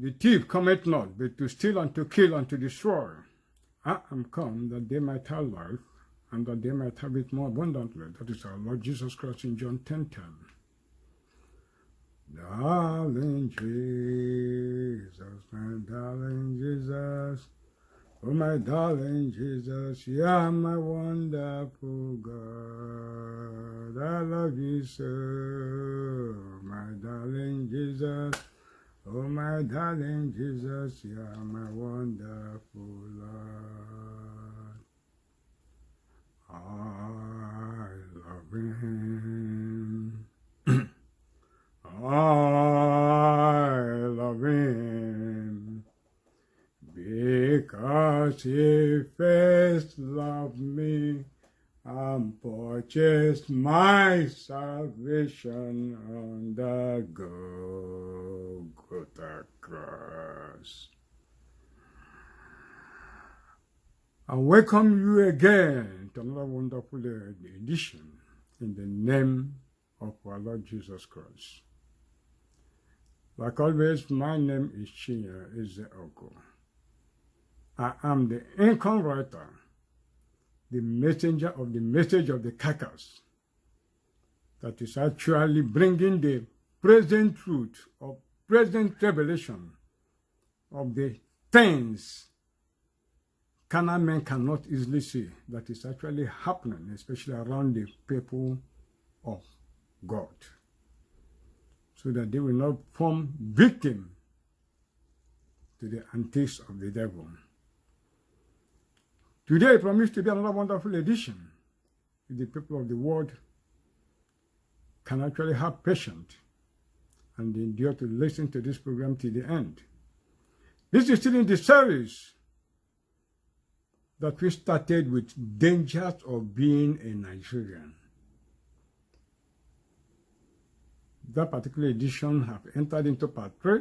The thief cometh not, but to steal and to kill and to destroy. I am come that they might have life, and that they might have it more abundantly. That is our Lord Jesus Christ in John 10:10. Darling Jesus, my darling Jesus, oh my darling Jesus, you are my wonderful God. I love you so, my darling Jesus. Oh my darling Jesus, you are my wonderful Lord. I love him. I love him because he first loved me and purchased my salvation on the Golgotha cross. I welcome you again to another wonderful edition in the name of our Lord Jesus Christ. Like always, my name is Chinya Ezeoko. I am the income writer, the messenger of the message of the carcass that is actually bringing the present truth or present revelation of the things carnal men cannot easily see that is actually happening, especially around the people of God, so that they will not form victim to the antics of the devil. Today promised to be another wonderful edition. If the people of the world can actually have patience and endure to listen to this program till the end. This is still in the series that we started with dangers of being a Nigerian. That particular edition have entered into part 3,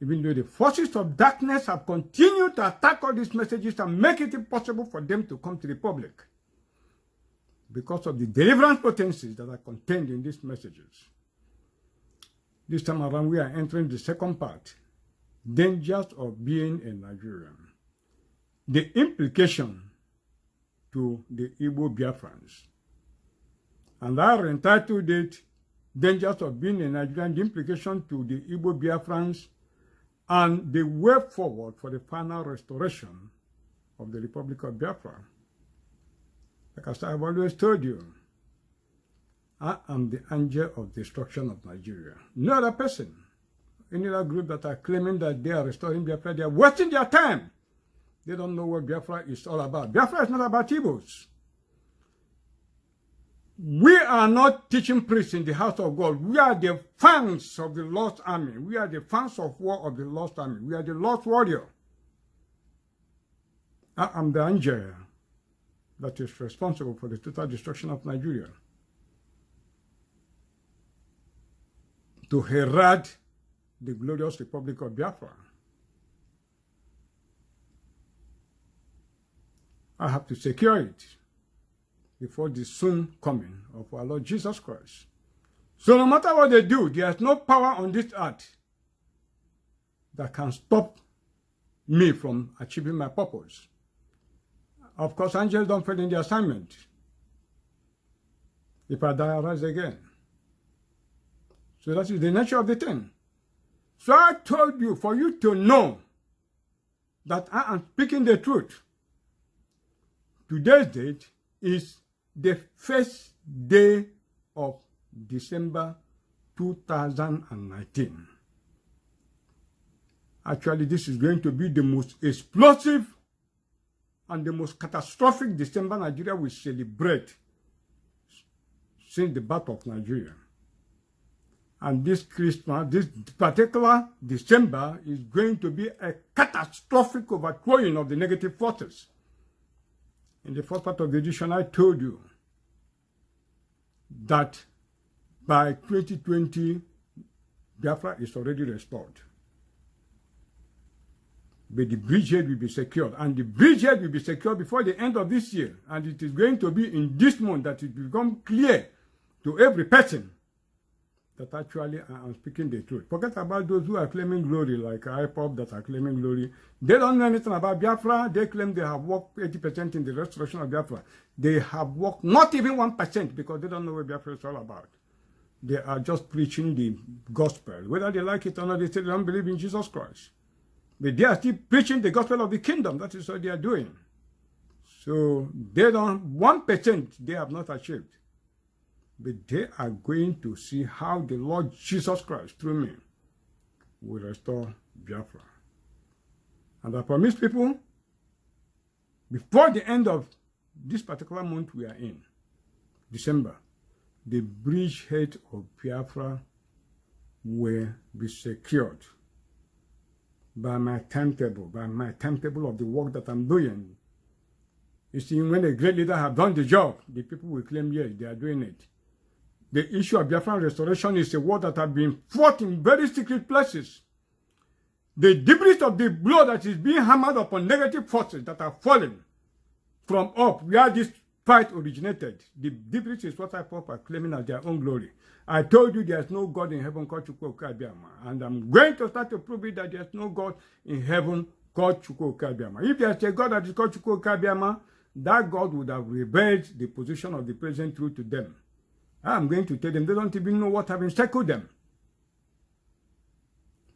even though the forces of darkness have continued to attack all these messages and make it impossible for them to come to the public because of the deliverance potencies that are contained in these messages. This time around, we are entering the second part, dangers of being a Nigerian. The implication to the Igbo Biafrans. And I entitled it, Dangers of Being a Nigerian, the implication to the Igbo Biafrans and the way forward for the final restoration of the Republic of Biafra. Because I've always told you, I am the angel of destruction of Nigeria. No other person, any other group that are claiming that they are restoring Biafra, they are wasting their time. They don't know what Biafra is all about. Biafra is not about Igbos. We are not teaching priests in the house of God. We are the fans of the lost army. We are the fans of war of the lost army. We are the lost warrior. I am the angel that is responsible for the total destruction of Nigeria. To herald the glorious Republic of Biafra. I have to secure it before the soon coming of our Lord Jesus Christ. So no matter what they do, there is no power on this earth that can stop me from achieving my purpose. Of course, angels don't fail in the assignment. If I die, I rise again. So that is the nature of the thing. So I told you, for you to know that I am speaking the truth. Today's date is the first day of December 2019. Actually, this is going to be the most explosive and the most catastrophic December Nigeria will celebrate since the birth of Nigeria. And this Christmas, this particular December, is going to be a catastrophic overthrowing of the negative forces. In the first part of the edition, I told you that by 2020, Biafra is already restored. But the bridgehead will be secured. And the bridgehead will be secured before the end of this year. And it is going to be in this month that it will become clear to every person that actually I am speaking the truth. Forget about those who are claiming glory, like IPOP that are claiming glory. They don't know anything about Biafra. They claim they have worked 80% in the restoration of Biafra. They have worked not even 1% because they don't know what Biafra is all about. They are just preaching the gospel. Whether they like it or not, they still don't believe in Jesus Christ. But they are still preaching the gospel of the kingdom. That is what they are doing. So they don't, 1% they have not achieved. But they are going to see how the Lord Jesus Christ, through me, will restore Biafra. And I promise people, before the end of this particular month we are in, December, the bridgehead of Biafra will be secured by my timetable of the work that I'm doing. You see, when a great leader have done the job, the people will claim, yes, they are doing it. The issue of Biafran restoration is a war that has been fought in very secret places. The debris of the blow that is being hammered upon negative forces that are falling from up where this fight originated. The debris is what IPOP are claiming as their own glory. I told you there's no God in heaven called Chukwu Okabiama, and I'm going to start to prove it that there's no God in heaven called Chukwu Okabiama. If there's a God that is called Chukwu Okabiama, that God would have revealed the position of the present truth to them. I'm going to tell them they don't even know what have encircled them.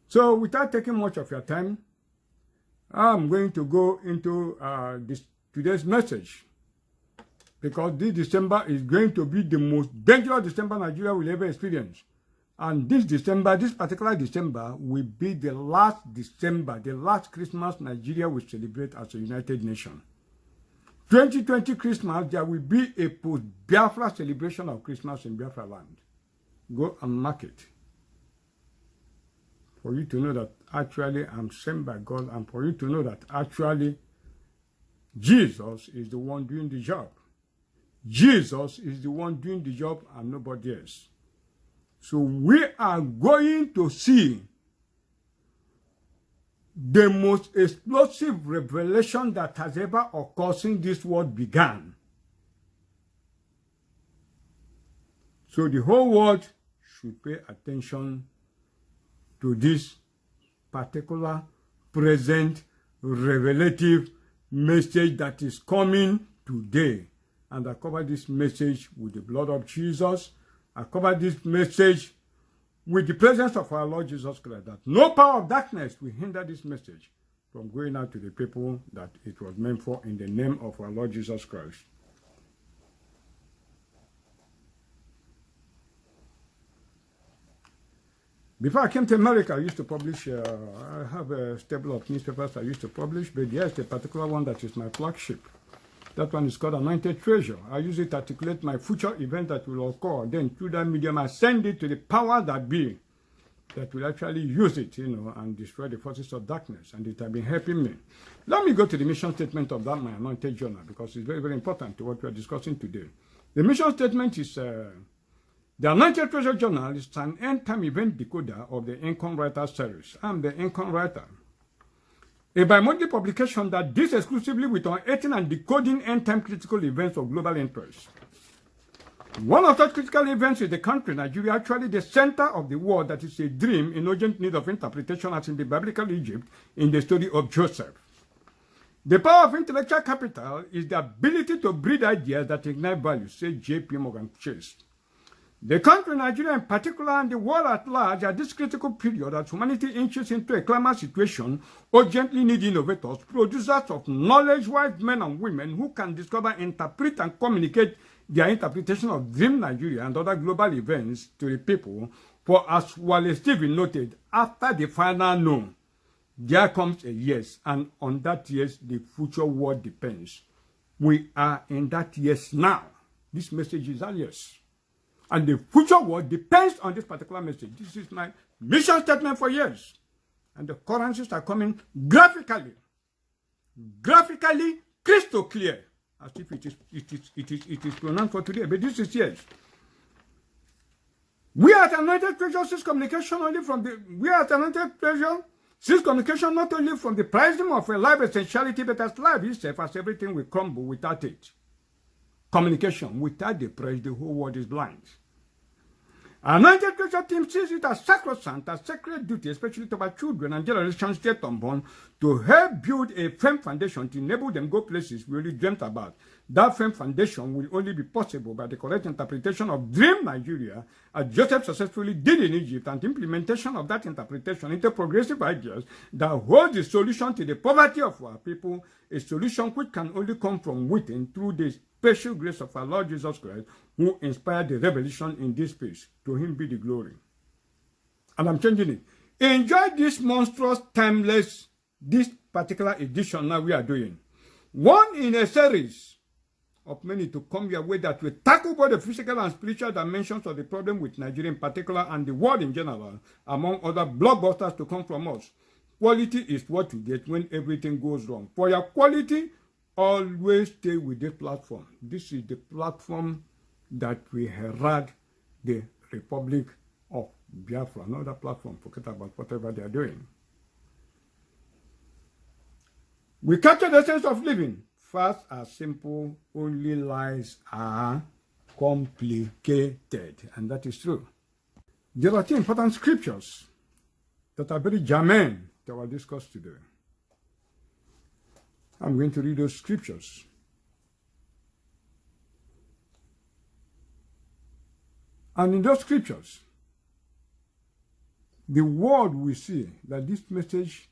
So without taking much of your time, I'm going to go into today's message. Because this December is going to be the most dangerous December Nigeria will ever experience. And this December, this particular December, will be the last December, the last Christmas Nigeria will celebrate as a united nation. 2020 Christmas, there will be a post-Biafra celebration of Christmas in Biafra land. Go and mark it. For you to know that actually I'm sent by God, and for you to know that actually Jesus is the one doing the job. Jesus is the one doing the job and nobody else. So we are going to see the most explosive revelation that has ever occurred since this world began. So the whole world should pay attention to this particular present revelative message that is coming today. And I cover this message with the blood of Jesus. I cover this message with the presence of our Lord Jesus Christ, that no power of darkness will hinder this message from going out to the people that it was meant for, in the name of our Lord Jesus Christ. Before I came to America, I used to publish, I have a stable of newspapers I used to publish, but there's a particular one that is my flagship. That one is called Anointed Treasure. I use it to articulate my future event that will occur. Then through that medium, I send it to the power that be, that will actually use it, and destroy the forces of darkness. And it has been helping me. Let me go to the mission statement of that, my Anointed Journal, because it's very, very important to what we are discussing today. The mission statement is, the Anointed Treasure Journal is an end-time event decoder of the Income Writer series. I'm the Income Writer. A bi-monthly publication that deals exclusively with unearthing and decoding end-time critical events of global interest. One of such critical events is the country, Nigeria, actually the center of the world that is a dream in urgent need of interpretation, as in the biblical Egypt in the story of Joseph. The power of intellectual capital is the ability to breed ideas that ignite value, says J.P. Morgan Chase. The country, Nigeria in particular, and the world at large, at this critical period, as humanity inches into a climate situation, urgently need innovators, producers of knowledge-wise men and women who can discover, interpret, and communicate their interpretation of Dream Nigeria and other global events to the people. For as Wallace Stephen noted, after the final no, there comes a yes, and on that yes, the future world depends. We are in that yes now. This message is a yes. And the future world depends on this particular message. This is my mission statement for years. And the currencies are coming graphically, crystal clear, as if it is pronounced for today. But this is yes. We are at Anointed Treasure sees communication only from the. We are at Anointed Treasure sees communication not only from the prism of a life essentiality, but as life itself, as everything will crumble without it. Communication without the press, the whole world is blind. Anointed Christian team sees it as sacrosanct, as sacred duty, especially to our children and generations yet unborn, to help build a firm foundation to enable them go places we only dreamt about. That firm foundation will only be possible by the correct interpretation of Dream Nigeria, as Joseph successfully did in Egypt, and implementation of that interpretation into progressive ideas that hold the solution to the poverty of our people, a solution which can only come from within through the special grace of our Lord Jesus Christ, who inspired the revelation in this space. To him be the glory. And I'm changing it. Enjoy this monstrous, timeless, this particular edition now we are doing. One in a series of many to come your way that will tackle both the physical and spiritual dimensions of the problem with Nigeria in particular and the world in general, among other blockbusters to come from us. Quality is what you get when everything goes wrong. For your quality, always stay with this platform. This is the platform that we herald the Republic of Biafra. Another platform, forget about whatever they are doing. We capture the sense of living. Fast are simple, only lies are complicated. And that is true. There are two important scriptures that are very germane to our discourse today. I'm going to read those scriptures. And in those scriptures, the world will see that this message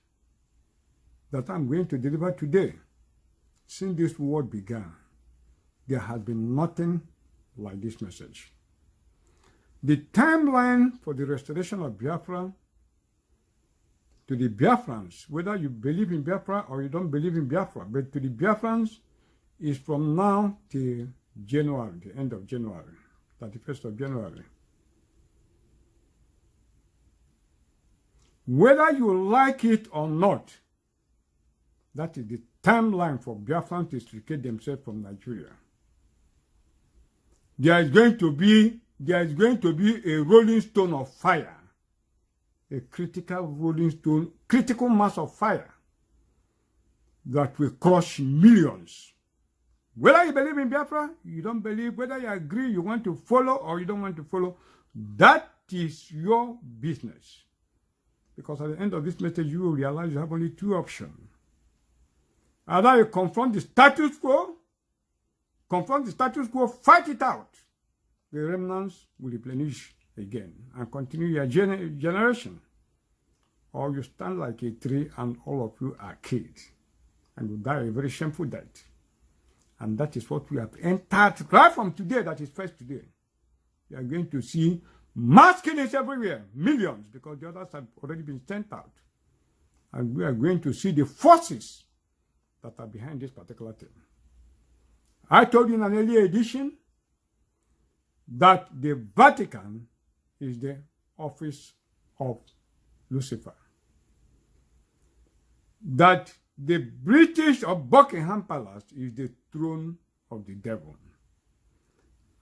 that I'm going to deliver today, since this war began, there has been nothing like this message. The timeline for the restoration of Biafra to the Biafrans, whether you believe in Biafra or you don't believe in Biafra, but to the Biafrans is from now till January, the end of January, 31st of January. Whether you like it or not, that is the timeline for Biafrans to extricate themselves from Nigeria. There is going to be a rolling stone of fire, a critical rolling stone, critical mass of fire that will crush millions. Whether you believe in Biafra, you don't believe, whether you agree, you want to follow or you don't want to follow, that is your business. Because at the end of this message, you will realize you have only two options. Either you confront the status quo, fight it out. The remnants will replenish again and continue your generation. Or you stand like a tree and all of you are killed. And you die a very shameful death. And that is what we have entered right from today, that is first today. You are going to see mass killings everywhere, millions, because the others have already been sent out. And we are going to see the forces that are behind this particular thing. I told you in an earlier edition that the Vatican is the office of Lucifer. That the British or Buckingham Palace is the throne of the devil.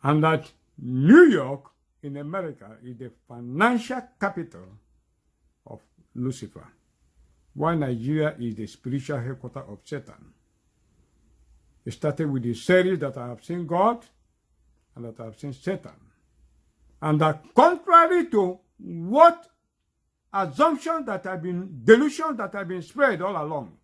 And that New York in America is the financial capital of Lucifer. While Nigeria is the spiritual headquarters of Satan. It started with the series that I have seen God and that I have seen Satan. And that contrary to what assumptions that have been, delusions that have been spread all along,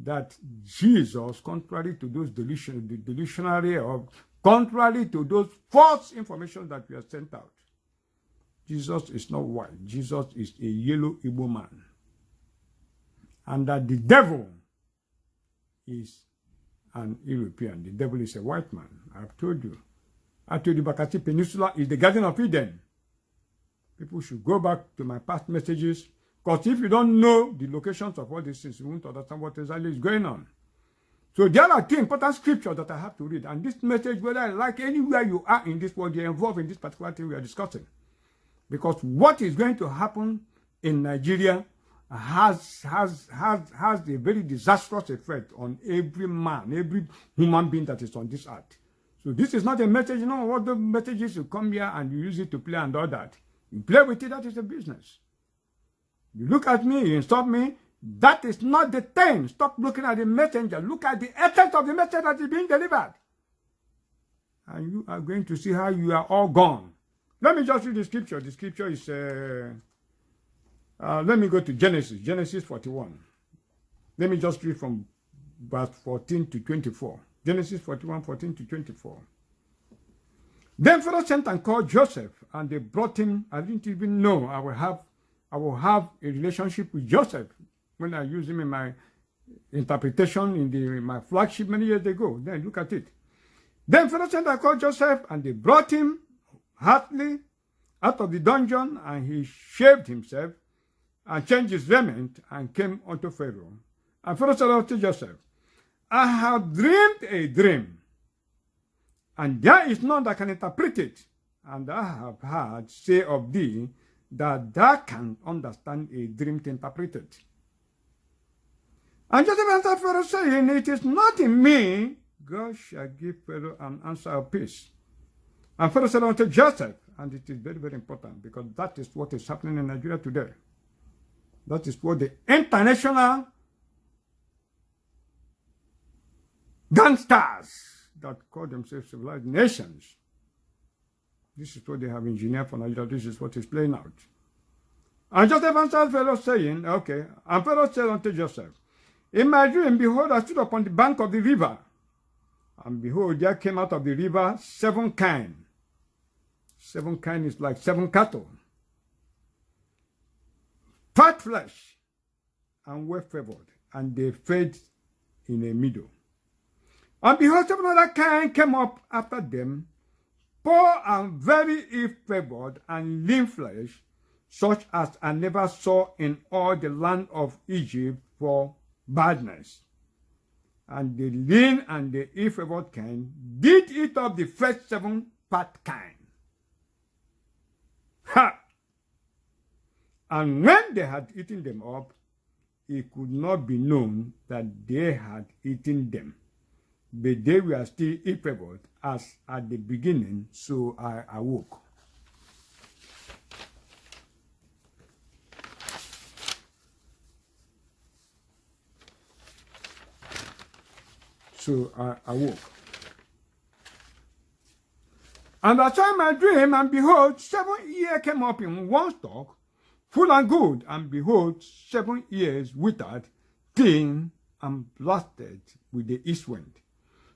that Jesus, contrary to those delusionary or contrary to those false information that we are sent out, Jesus is not white. Jesus is a yellow Igbo man. And that the devil is an European. The devil is a white man. I've told you. I told you Bakassi Peninsula is the Garden of Eden. People should go back to my past messages, because if you don't know the locations of all these things, you won't understand what exactly is going on. So there are two important scriptures that I have to read. And this message, whether I like anywhere you are in this world, you're involved in this particular thing we are discussing. Because what is going to happen in Nigeria has a very disastrous effect on every man, every human being that is on this earth. So this is not a message, you know, what the message is, you come here and you use it to play and all that. You play with it, that is a business. You look at me, you insult me, that is not the thing. Stop looking at the messenger. Look at the essence of the message that is being delivered. And you are going to see how you are all gone. Let me just read the scripture. The scripture is, let me go to Genesis, Genesis 41. Let me just read from verse 14 to 24. Genesis 41, 14 to 24. Then Pharaoh sent and called Joseph, and they brought him. I didn't even know I will have a relationship with Joseph when I use him in my interpretation in my flagship many years ago. Then look at it. Then Pharaoh sent and called Joseph, and they brought him hardly out of the dungeon, and he shaved himself and changed his raiment and came unto Pharaoh. And Pharaoh said unto Joseph, I have dreamed a dream, and there is none that can interpret it. And I have heard say of thee that thou canst understand a dream to interpret it. And Joseph answered Pharaoh, saying, it is not in me. God shall give Pharaoh an answer of peace. And Pharaoh said unto Joseph, and it is very, very important, because that is what is happening in Nigeria today. That is what the international gangsters that call themselves civilized nations, this is what they have engineered for Nigeria. This is what is playing out. And Joseph answered Pharaoh, saying, okay. And Pharaoh said unto Joseph, in my dream, behold, I stood upon the bank of the river, and behold, there came out of the river 7 kine. 7 kine is like 7 cattle, fat flesh, and well favored, and they fed in a meadow. And behold, 7 other kine came up after them, poor and very ill-favored, and lean flesh, such as I never saw in all the land of Egypt for badness. And the lean and the ill-favored kine did eat up the first 7 fat kine. Ha! And when they had eaten them up, it could not be known that they had eaten them. But they were still ill-favored as at the beginning, so I awoke. So I awoke. And I saw my dream, and behold, 7 ears came up in one stalk, full and good, and behold, 7 ears withered, thin, and blasted with the east wind,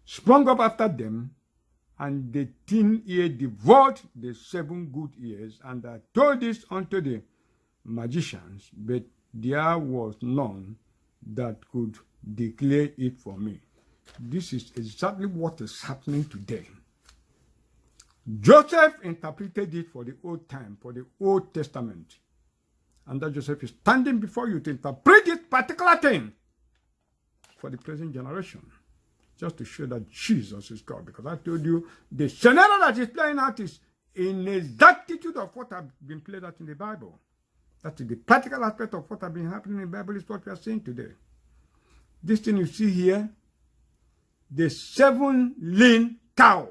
sprung up after them, and the thin ear devoured the 7 good ears. And I told this unto the magicians, but there was none that could declare it for me. This is exactly what is happening today. Joseph interpreted it for the old time, for the Old Testament. And that Joseph is standing before you to interpret this particular thing for the present generation. Just to show that Jesus is God. Because I told you, the scenario that is playing out is in exactitude of what has been played out in the Bible. That is the practical aspect of what has been happening in the Bible is what we are seeing today. This thing you see here, the 7 lean cow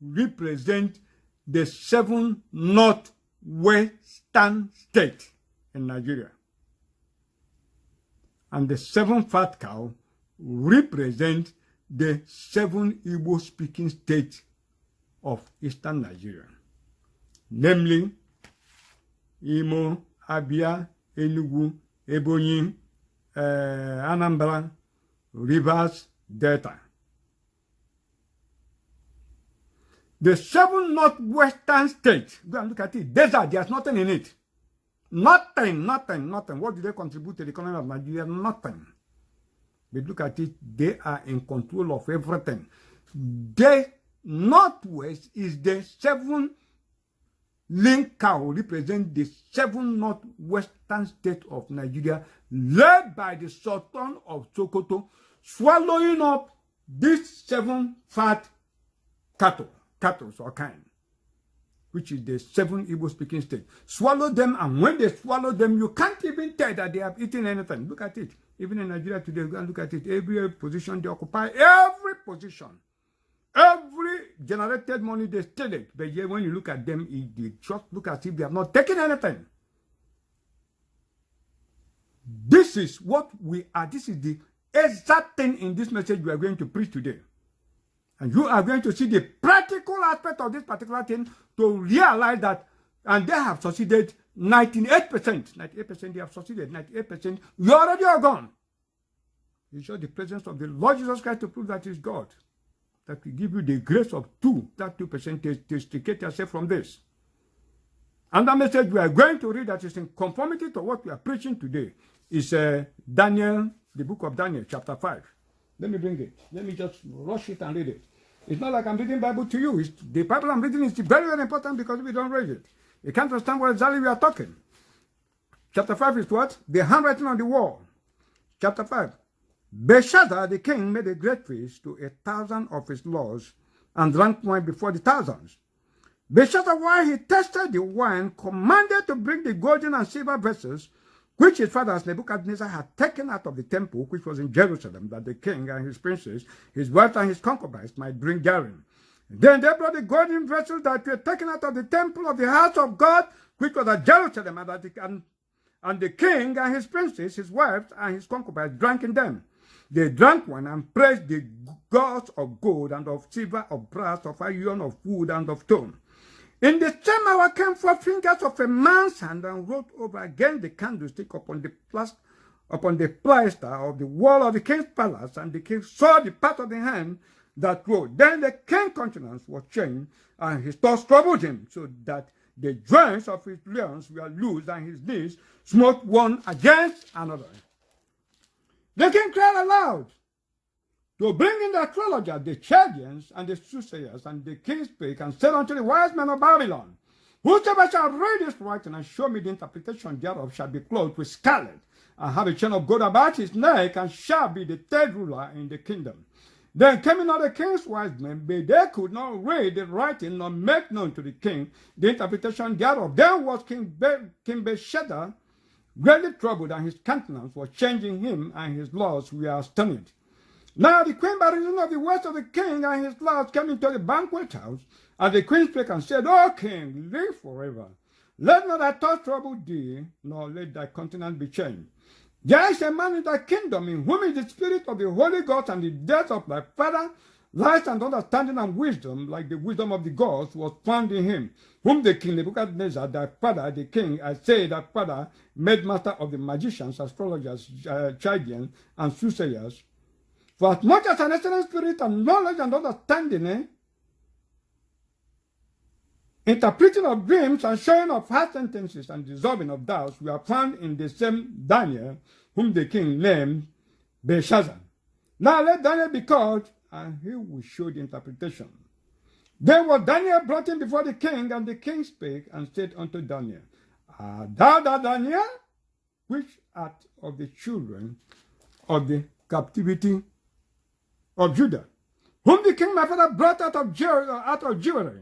represent the 7 northwestern states in Nigeria. And the 7 fat cow represent the 7 Igbo-speaking states of eastern Nigeria. Namely, Imo, Abia, Enugu, Ebonyi, Anambra, Rivers, Delta. The 7 northwestern states, go and look at it, desert, there's nothing in it. Nothing. What do they contribute to the economy of Nigeria? Nothing. But look at it, they are in control of everything. The northwest is the 7 lean cow, represent the 7 northwestern states of Nigeria, led by the Sultan of Sokoto, swallowing up these 7 fat cattle or kind, which is the 7 Igbo-speaking states. Swallow them, and when they swallow them, you can't even tell that they have eaten anything. Look at it. Even in Nigeria today, go and look at it. Every position they occupy, every position, every generated money, they steal it. But yet, when you look at them, they just look as if they have not taken anything. This is what we are. This is the exact thing in this message we are going to preach today. And you are going to see the practical aspect of this particular thing to realize that, and they have succeeded 98%. 98% they have succeeded. 98%, you already are gone. You show the presence of the Lord Jesus Christ to prove that He's God. That will give you the grace of that 2% to extricate yourself from this. And the message we are going to read that is in conformity to what we are preaching today is Daniel, the book of Daniel, chapter 5. Let me bring it. Let me just rush it and read it. It's not like I'm reading Bible to you. The Bible I'm reading is very, very important because we don't read it. You can't understand what exactly we are talking. Chapter 5 is what? The handwriting on the wall. Chapter 5. Belshazzar the king made a great feast to 1,000 of his lords and drank wine before the thousands. Belshazzar, while he tasted the wine, commanded to bring the golden and silver vessels which his father Nebuchadnezzar had taken out of the temple which was in Jerusalem, that the king and his princes, his wife and his concubines might drink therein. Then they brought the golden vessels that were taken out of the temple of the house of God, which was at Jerusalem, and the king and his princes, his wives and his concubines drank in them. They drank wine and praised the gods of gold and of silver, of brass, of iron, of wood, and of stone. In the same hour came 4 fingers of a man's hand and wrote over again the candlestick upon the plaster of the wall of the king's palace, and the king saw the part of the hand that wrote. Then the king's countenance was changed, and his thoughts troubled him, so that the joints of his limbs were loose, and his knees smote one against another. The king cried aloud to bring in the astrologers, the Chaldeans, and the soothsayers, and the king spake and said unto the wise men of Babylon, whosoever shall read this writing and show me the interpretation thereof shall be clothed with scarlet, and have a chain of gold about his neck, and shall be the third ruler in the kingdom. Then came in all the king's wise men, but they could not read the writing, nor make known to the king the interpretation thereof. Then was King Belshazzar greatly troubled, and his countenance was changing, him and his lords were astonished. Now the queen, by reason of the words of the king and his lords, came into the banquet house, and the queen spake and said, O king, live forever. Let not thy thoughts trouble thee, nor let thy countenance be changed. There is a man in thy kingdom, in whom is the spirit of the Holy Ghost, and the death of thy father, light and understanding and wisdom, like the wisdom of the gods, was found in him, whom the king Nebuchadnezzar, thy father, the king, I say, thy father, made master of the magicians, astrologers, Chaldeans, and soothsayers. For as much as an excellent spirit and knowledge and understanding, interpreting of dreams and showing of hard sentences and dissolving of doubts were found in the same Daniel, whom the king named Belshazzar. Now let Daniel be called, and he will show the interpretation. Then was Daniel brought in before the king, and the king spake and said unto Daniel, Art thou that Daniel, which art of the children of the captivity of Judah, whom the king my father brought out of Jewry?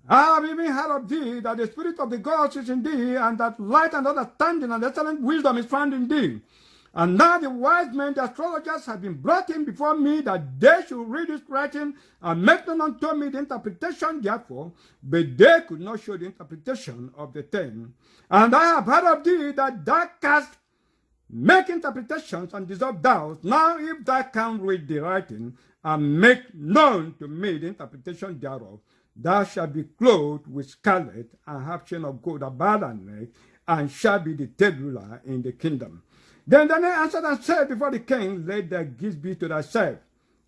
I have even heard of thee, that the spirit of the gods is in thee, and that light and understanding and excellent wisdom is found in thee. And now the wise men, the astrologers, have been brought in before me, that they should read this writing and make known unto me the interpretation therefore, but they could not show the interpretation of the thing. And I have heard of thee, that thou canst make interpretations and dissolve doubts. Now if thou canst read the writing and make known to me the interpretation thereof, thou shalt be clothed with scarlet, and have chain of gold about thy neck, and shall be the third ruler in the kingdom. Then Daniel answered and said before the king, Let thy gifts be to thyself,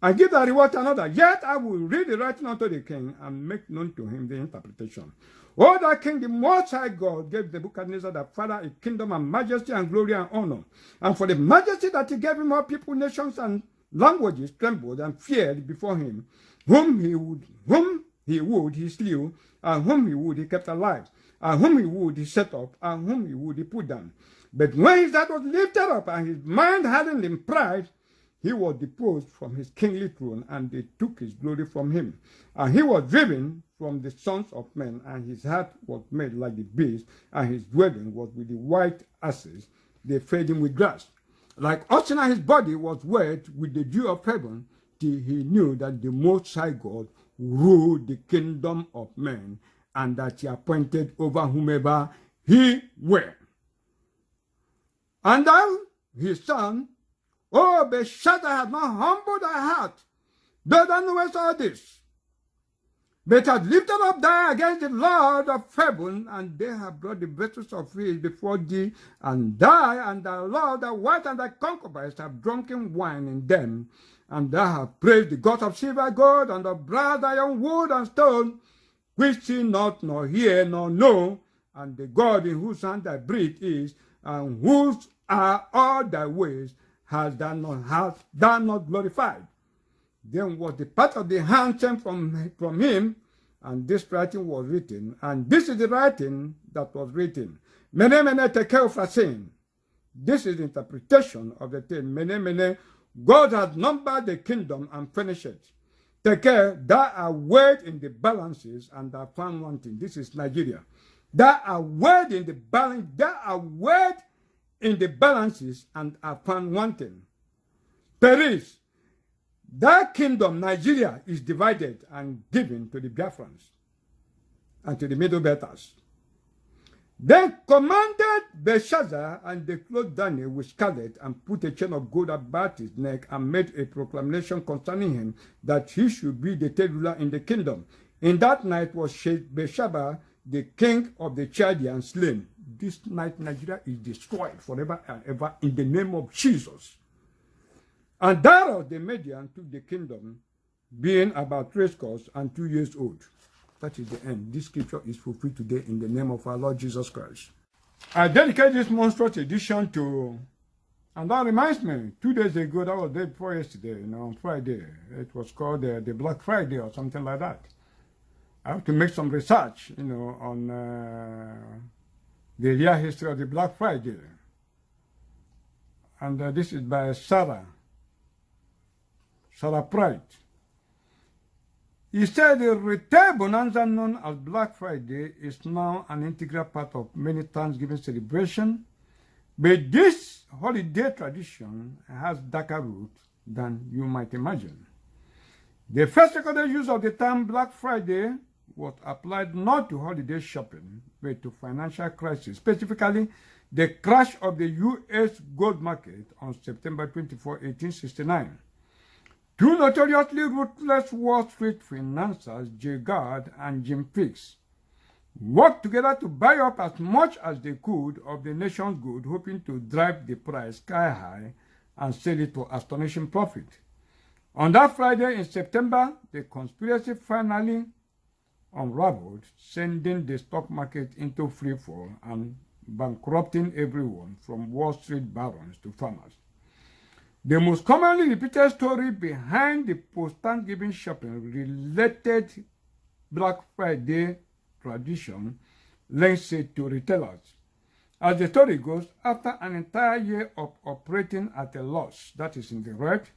and give thy reward to another. Yet I will read the writing unto the king, and make known to him the interpretation. O thy king, the Most High God gave Nebuchadnezzar thy father a kingdom and majesty and glory and honor. And for the majesty that he gave him, all people, nations, and languages trembled and feared before him. Whom he would he slew, and whom he would he kept alive, and whom he would he set up, and whom he would he put down. But when his heart was lifted up, and his mind hardened in pride, he was deposed from his kingly throne, and they took his glory from him. And he was driven from the sons of men, and his heart was made like the beast, and his dwelling was with the white asses. They fed him with grass. Like oxen, and his body was wet with the dew of heaven, till he knew that the Most High God ruled the kingdom of men, and that he appointed over whomever he will. And thou, his son, O Belshazzar, hast not humbled thy heart, Thou that knowest all this, but hath lifted up thine against the Lord of heaven, and they have brought the vessels of his before thee, and thou and thy Lord, thy wife and thy concubines have drunken wine in them, and thou hast praised the God of silver, gold, and of brass, iron, wood, and stone, which see not, nor hear, nor know, and the God in whose hand thy breath is, and whose are all thy ways, hast thou not glorified. Then was the part of the hand sent from him, and this writing was written, and this is the writing that was written. Mene, mene, tekel frasin. This is the interpretation of the thing. Mene, mene, God has numbered the kingdom and finished it. Tekel, thou art weighed in the balances and thou found wanting. This is Nigeria. Thou art weighed in the balance. Thou art weighed in the balances and are found wanting. Paris. That kingdom, Nigeria, is divided and given to the Biafrans and to the Middle Belters. Then commanded Belshazzar, and they clothed Daniel with scarlet and put a chain of gold about his neck and made a proclamation concerning him that he should be the third ruler in the kingdom. In that night was Belshazzar, the king of the Chaldeans, slain. This night Nigeria is destroyed forever and ever in the name of Jesus. And Darius the Median took the kingdom, being about 3 scores and 2 years old. That is the end. This scripture is fulfilled today in the name of our Lord Jesus Christ. I dedicate this monstrous edition to, and that reminds me, 2 days ago, that was the day before yesterday, on Friday, it was called the Black Friday or something like that. I have to make some research, on the real history of the Black Friday. And this is by Sarah Pride. He said the retail bonanza known as Black Friday is now an integral part of many Thanksgiving celebrations, but this holiday tradition has darker roots than you might imagine. The first recorded use of the term Black Friday was applied not to holiday shopping, but to financial crisis, specifically the crash of the U.S. gold market on September 24, 1869. Two notoriously ruthless Wall Street financiers, J. Gard and Jim Fix, worked together to buy up as much as they could of the nation's goods, hoping to drive the price sky high and sell it for astonishing profit. On that Friday in September, the conspiracy finally unraveled, sending the stock market into free fall and bankrupting everyone from Wall Street barons to farmers. The most commonly repeated story behind the post-Thanksgiving shopping related Black Friday tradition links it to retailers. As the story goes, after an entire year of operating at a loss, that is in the red,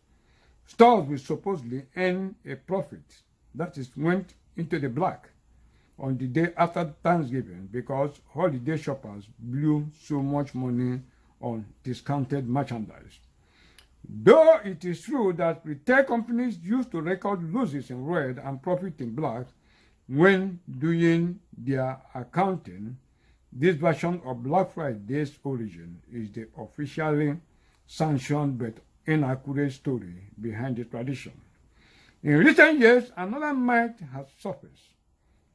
stores will supposedly earn a profit, that is went into the black, on the day after Thanksgiving because holiday shoppers blew so much money on discounted merchandise. Though it is true that retail companies used to record losses in red and profit in black when doing their accounting, this version of Black Friday's origin is the officially sanctioned but inaccurate story behind the tradition. In recent years, another myth has surfaced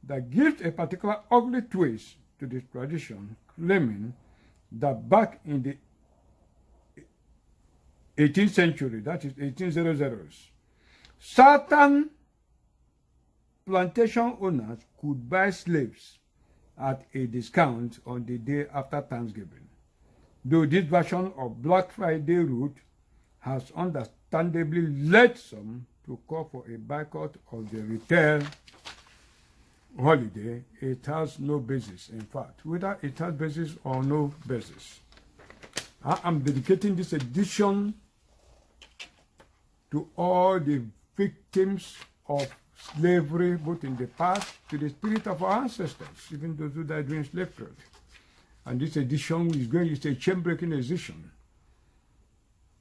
that gives a particular ugly twist to the tradition, claiming that back in the 18th century, that is 1800s, certain plantation owners could buy slaves at a discount on the day after Thanksgiving. Though this version of Black Friday route has understandably led some to call for a boycott of the retail holiday, it has no basis. In fact, whether it has basis or no basis, I am dedicating this edition to all the victims of slavery, both in the past, to the spirit of our ancestors, even those who died during slave trade. And this edition is a chain-breaking edition.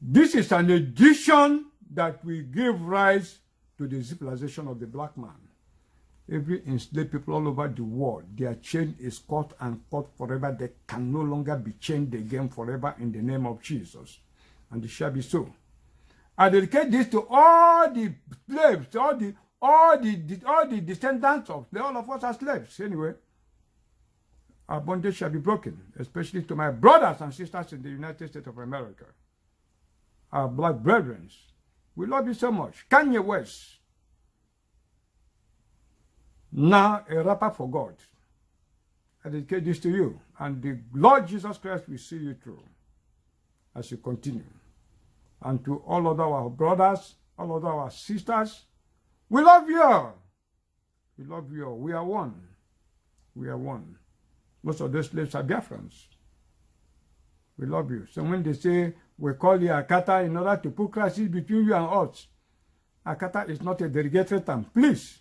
This is an edition that will give rise to the civilization of the black man. Every enslaved people all over the world, their chain is cut and cut forever. They can no longer be chained again forever in the name of Jesus. And it shall be so. I dedicate this to all the slaves, all the descendants of all of us are slaves. Anyway, our bondage shall be broken, especially to my brothers and sisters in the United States of America. Our black brethren, we love you so much. Kanye West, now a rapper for God. I dedicate this to you, and the Lord Jesus Christ will see you through as you continue. And to all of our brothers, all of our sisters, we love you all. We love you all. We are one. We are one. Most of those slaves are Biafrans. We love you. So when they say we call you Akata in order to put crisis between you and us, Akata is not a derogatory term. Please,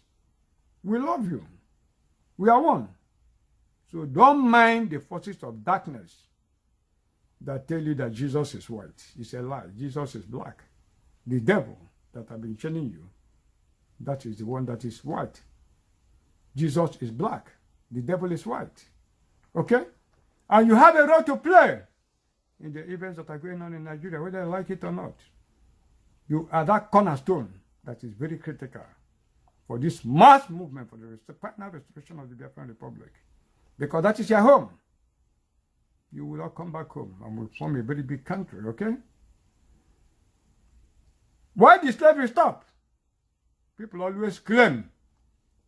we love you. We are one. So don't mind the forces of darkness that tell you that Jesus is white. It's a lie. Jesus is black. The devil that I've been telling you, that is the one that is white. Jesus is black. The devil is white. Okay? And you have a role to play in the events that are going on in Nigeria, whether you like it or not. You are that cornerstone that is very critical for this mass movement for the final restoration of the Biafran Republic. Because that is your home. You will all come back home and will form a very big country, okay? Why did slavery stop? People always claim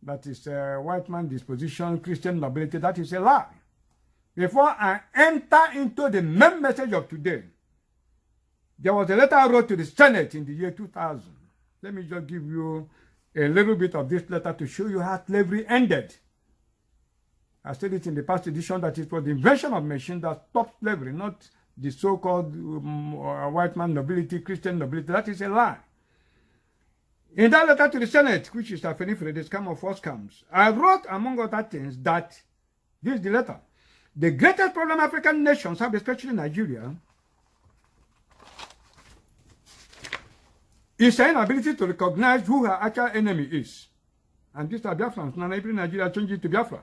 that is a white man disposition, Christian nobility. That is a lie. Before I enter into the main message of today, there was a letter I wrote to the Senate in the year 2000. Let me just give you a little bit of this letter to show you how slavery ended. I said it in the past edition that it was the invention of machine that stopped slavery, not the so-called white man nobility, Christian nobility. That is a lie. In that letter to the Senate, which is a the scam of all scams, I wrote, among other things, that this is the letter. The greatest problem African nations have, especially Nigeria, is an inability to recognize who her actual enemy is. And these are Biafrans. Now, every Nigeria changed it to Biafra.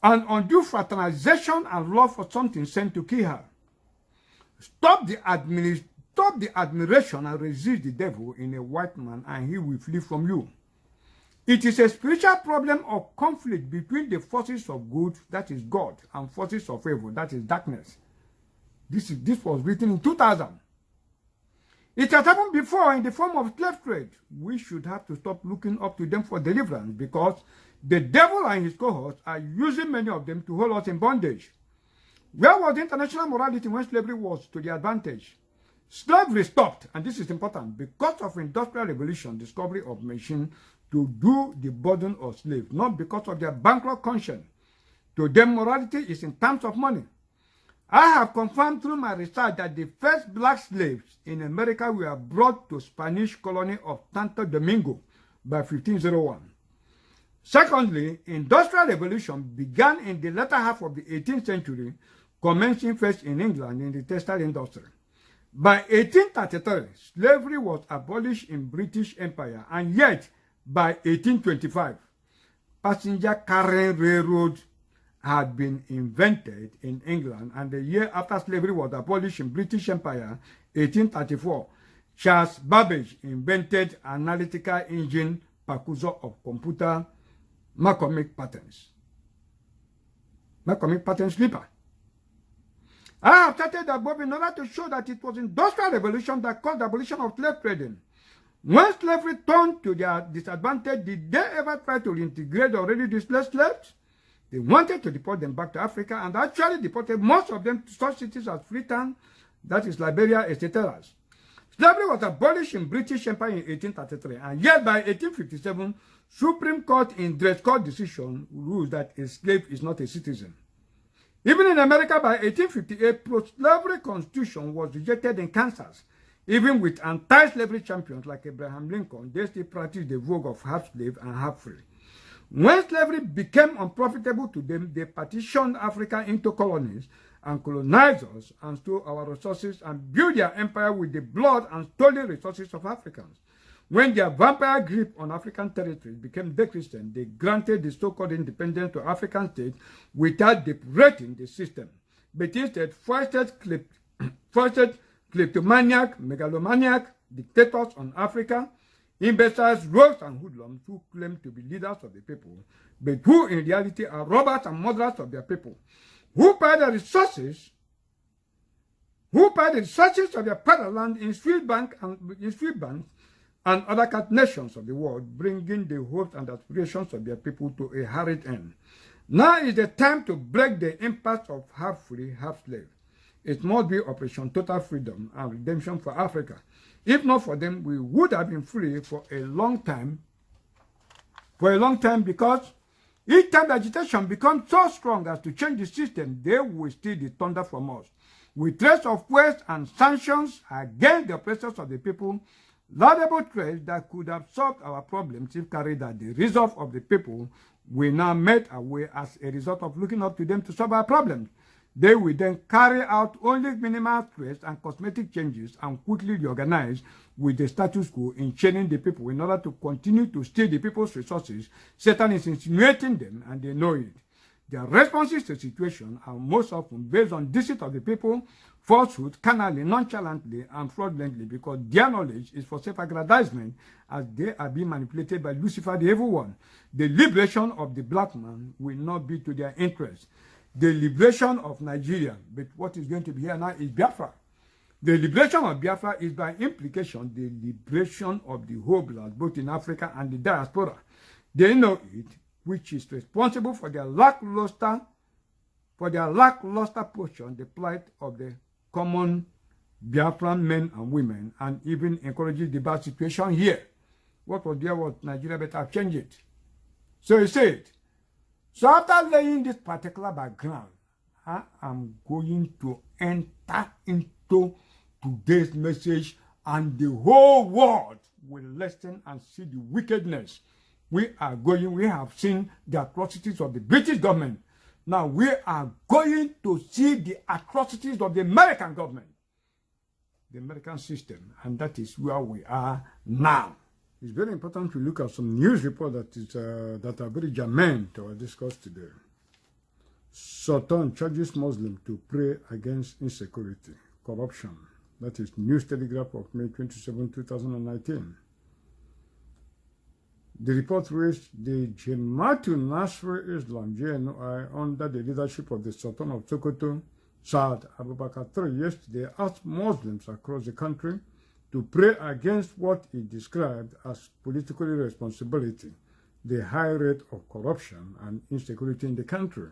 And undue fraternization and love for something sent to kill her. Stop the admiration and resist the devil in a white man, and he will flee from you. It is a spiritual problem of conflict between the forces of good, that is God, and forces of evil, that is darkness. This was written in 2000. It has happened before in the form of slave trade. We should have to stop looking up to them for deliverance, because the devil and his cohorts are using many of them to hold us in bondage. Where was international morality when slavery was to the advantage? Slavery stopped, and this is important, because of industrial revolution, discovery of machine to do the burden of slaves, not because of their bankrupt conscience. To them, morality is in terms of money. I have confirmed through my research that the first black slaves in America were brought to Spanish colony of Santo Domingo by 1501. Secondly, industrial revolution began in the latter half of the 18th century, commencing first in England in the textile industry. By 1833, slavery was abolished in British Empire, and yet by 1825, passenger carrying railroad had been invented in England, and the year after slavery was abolished in British Empire, 1834, Charles Babbage invented analytical engine precursor of computer McCormick patterns. McCormick pattern slipper. I have started the above in order to show that it was industrial revolution that caused the abolition of slave trading. When slavery turned to their disadvantage, did they ever try to reintegrate the already displaced slaves? They wanted to deport them back to Africa, and actually deported most of them to such cities as Freetown, that is Liberia, etc. Slavery was abolished in British Empire in 1833, and yet by 1857, Supreme Court in Dred Scott decision rules that a slave is not a citizen. Even in America by 1858, pro-slavery constitution was rejected in Kansas. Even with anti-slavery champions like Abraham Lincoln, they still practiced the vogue of half-slave and half-free. When slavery became unprofitable to them, they partitioned Africa into colonies and colonized us and stole our resources and built their empire with the blood and stolen resources of Africans. When their vampire grip on African territories became de-Christian, they granted the so-called independence to African states without depurating the system, but instead foisted kleptomaniac, megalomaniac, dictators on Africa, imbeciles, rogues, and hoodlums who claim to be leaders of the people, but who in reality are robbers and murderers of their people, who buy the resources of their fatherland in Swiss banks and other nations of the world, bringing the hopes and aspirations of their people to a hurried end. Now is the time to break the impasse of half free, half slave. It must be Operation Total Freedom and Redemption for Africa. If not for them, we would have been free for a long time. Because each time the agitation becomes so strong as to change the system, they will steal the thunder from us. With threats of waste and sanctions against the oppressors of the people, laudable threats that could have solved our problems if carried out, the resolve of the people will now melt away as a result of looking up to them to solve our problems. They will then carry out only minimal threats and cosmetic changes and quickly reorganize with the status quo in chaining the people in order to continue to steal the people's resources. Satan is insinuating them, and they know it. Their responses to the situation are most often based on deceit of the people, falsehood, carnally, nonchalantly, and fraudulently, because their knowledge is for self-aggrandizement as they are being manipulated by Lucifer, the evil one. The liberation of the black man will not be to their interest. The liberation of Nigeria, but what is going to be here now is Biafra. The liberation of Biafra is by implication the liberation of the whole blood, both in Africa and the diaspora. They know it, which is responsible for their lackluster portion, the plight of the common Biafran men and women, and even encourages the bad situation here. What was there was Nigeria, but I've changed it. So he said, so after laying this particular background, I am going to enter into today's message, and the whole world will listen and see the wickedness. We have seen the atrocities of the British government. Now we are going to see the atrocities of the American government, the American system, and that is where we are now. It's very important to look at some news reports that are very germane to our discourse today. Sultan charges Muslims to pray against insecurity, corruption. That is News Telegraph of May 27, 2019. The report reads, the Jamaatul Nasr Islam JNI, under the leadership of the Sultan of Sokoto, Saad Abubakar III, yesterday asked Muslims across the country to pray against what he described as political irresponsibility, the high rate of corruption and insecurity in the country.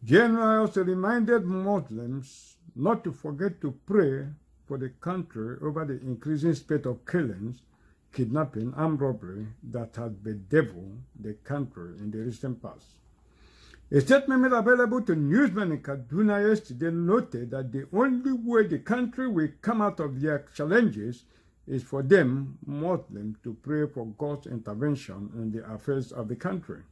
JNI also reminded Muslims not to forget to pray for the country over the increasing spate of killings, kidnapping, and robbery that had bedeviled the country in the recent past. A statement made available to newsmen in Kaduna yesterday noted that the only way the country will come out of their challenges is for them, Muslims, to pray for God's intervention in the affairs of the country.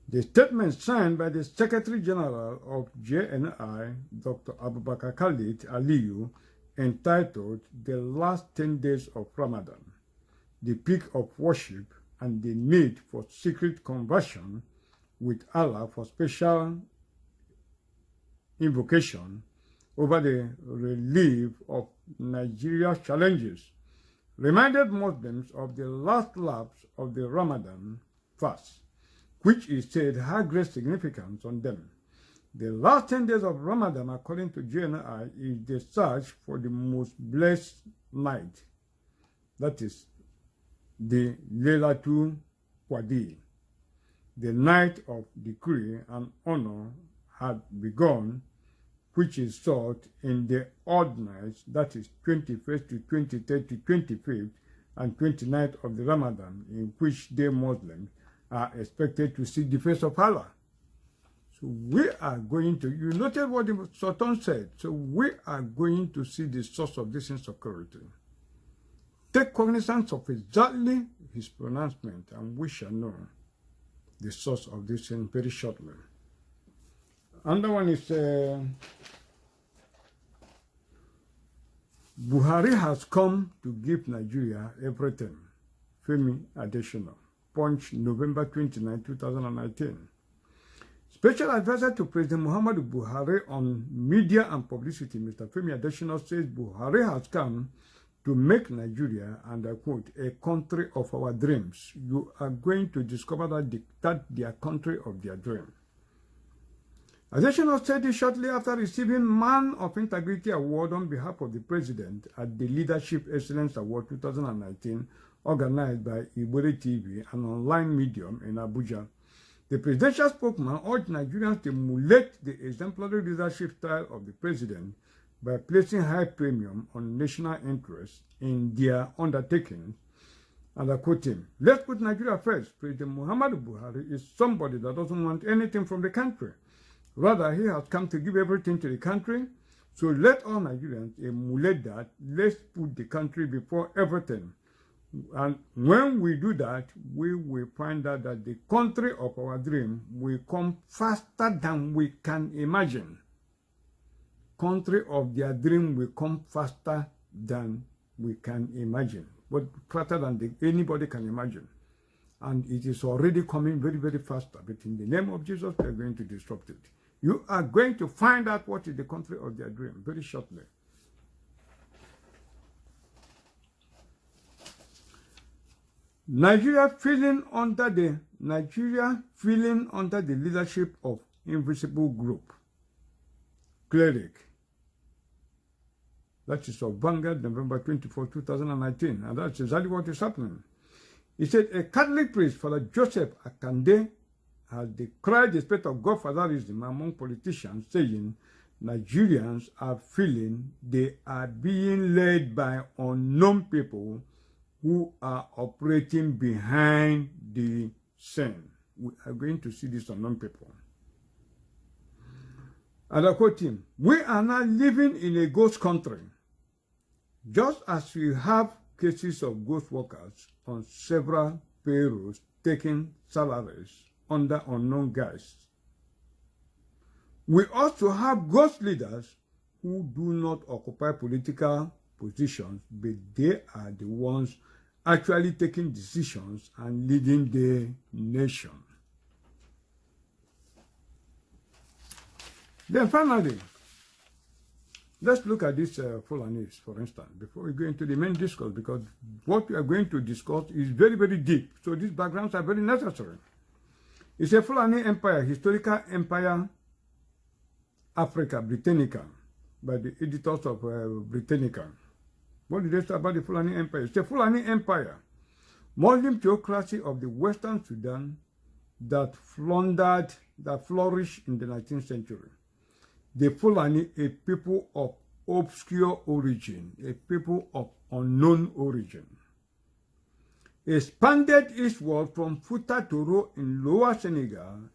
The statement signed by the Secretary General of JNI, Dr. Abubakar Khalid Aliyu, entitled The Last 10 Days of Ramadan, the Peak of Worship and the Need for Secret Conversion with Allah for special invocation over the relief of Nigeria's challenges, reminded Muslims of the last lapse of the Ramadan fast, which is said had great significance on them. The last 10 days of Ramadan, according to JNI, is the search for the most blessed night, that is, the Laylatul Qadr. The night of decree and honor had begun, which is sought in the odd nights, that is 21st to 23rd to 25th and 29th of the Ramadan, in which they Muslims are expected to seek the face of Allah. So we are going to, you noted what the Sultan said, so we are going to see the source of this insecurity. Take cognizance of exactly his pronouncement, and we shall know the source of this thing very shortly. Another one is Buhari has come to give Nigeria everything. Femi Adesina. Punch, November 29, 2019. Special Advisor to President Muhammadu Buhari on Media and Publicity, Mr. Femi Adesina, says Buhari has come to make Nigeria, and I quote, a country of our dreams. You are going to discover that they are country of their dream. Additional said this shortly after receiving Man of Integrity Award on behalf of the President at the Leadership Excellence Award 2019, organized by Ibore TV, an online medium in Abuja. The presidential spokesman urged Nigerians to emulate the exemplary leadership style of the President by placing high premium on national interests in their undertakings. And I quote him, "Let's put Nigeria first. President Muhammadu Buhari is somebody that doesn't want anything from the country. Rather, he has come to give everything to the country. So let all Nigerians emulate that. Let's put the country before everything. And when we do that, we will find out that the country of our dream will come faster than we can imagine. Country of their dream will come faster than we can imagine, but faster than anybody can imagine. And it is already coming very, very faster. But in the name of Jesus, we are going to disrupt it. You are going to find out what is the country of their dream very shortly. Nigeria feeling under the leadership of invisible group, cleric. That is of Vanguard, November 24, 2019. And that's exactly what is happening. He said, a Catholic priest, Father Joseph Akande, has decried the state of godfatherism among politicians, saying Nigerians are feeling they are being led by unknown people who are operating behind the scene. We are going to see these unknown people. And I quote him, "We are now living in a ghost country. Just as we have cases of ghost workers on several payrolls taking salaries under unknown guise, we also have ghost leaders who do not occupy political positions, but they are the ones actually taking decisions and leading the nation." Then finally, let's look at this Fulanis, for instance, before we go into the main discourse, because what we are going to discuss is very, very deep. So these backgrounds are very necessary. It's a Fulani Empire, Historical Empire Africa, Britannica, by the editors of Britannica. What did they say about the Fulani Empire? It's a Fulani Empire, Muslim theocracy of the Western Sudan that flourished in the 19th century. The Fulani, a people of obscure origin, a people of unknown origin, expanded eastward from Fouta Toro in Lower Senegal,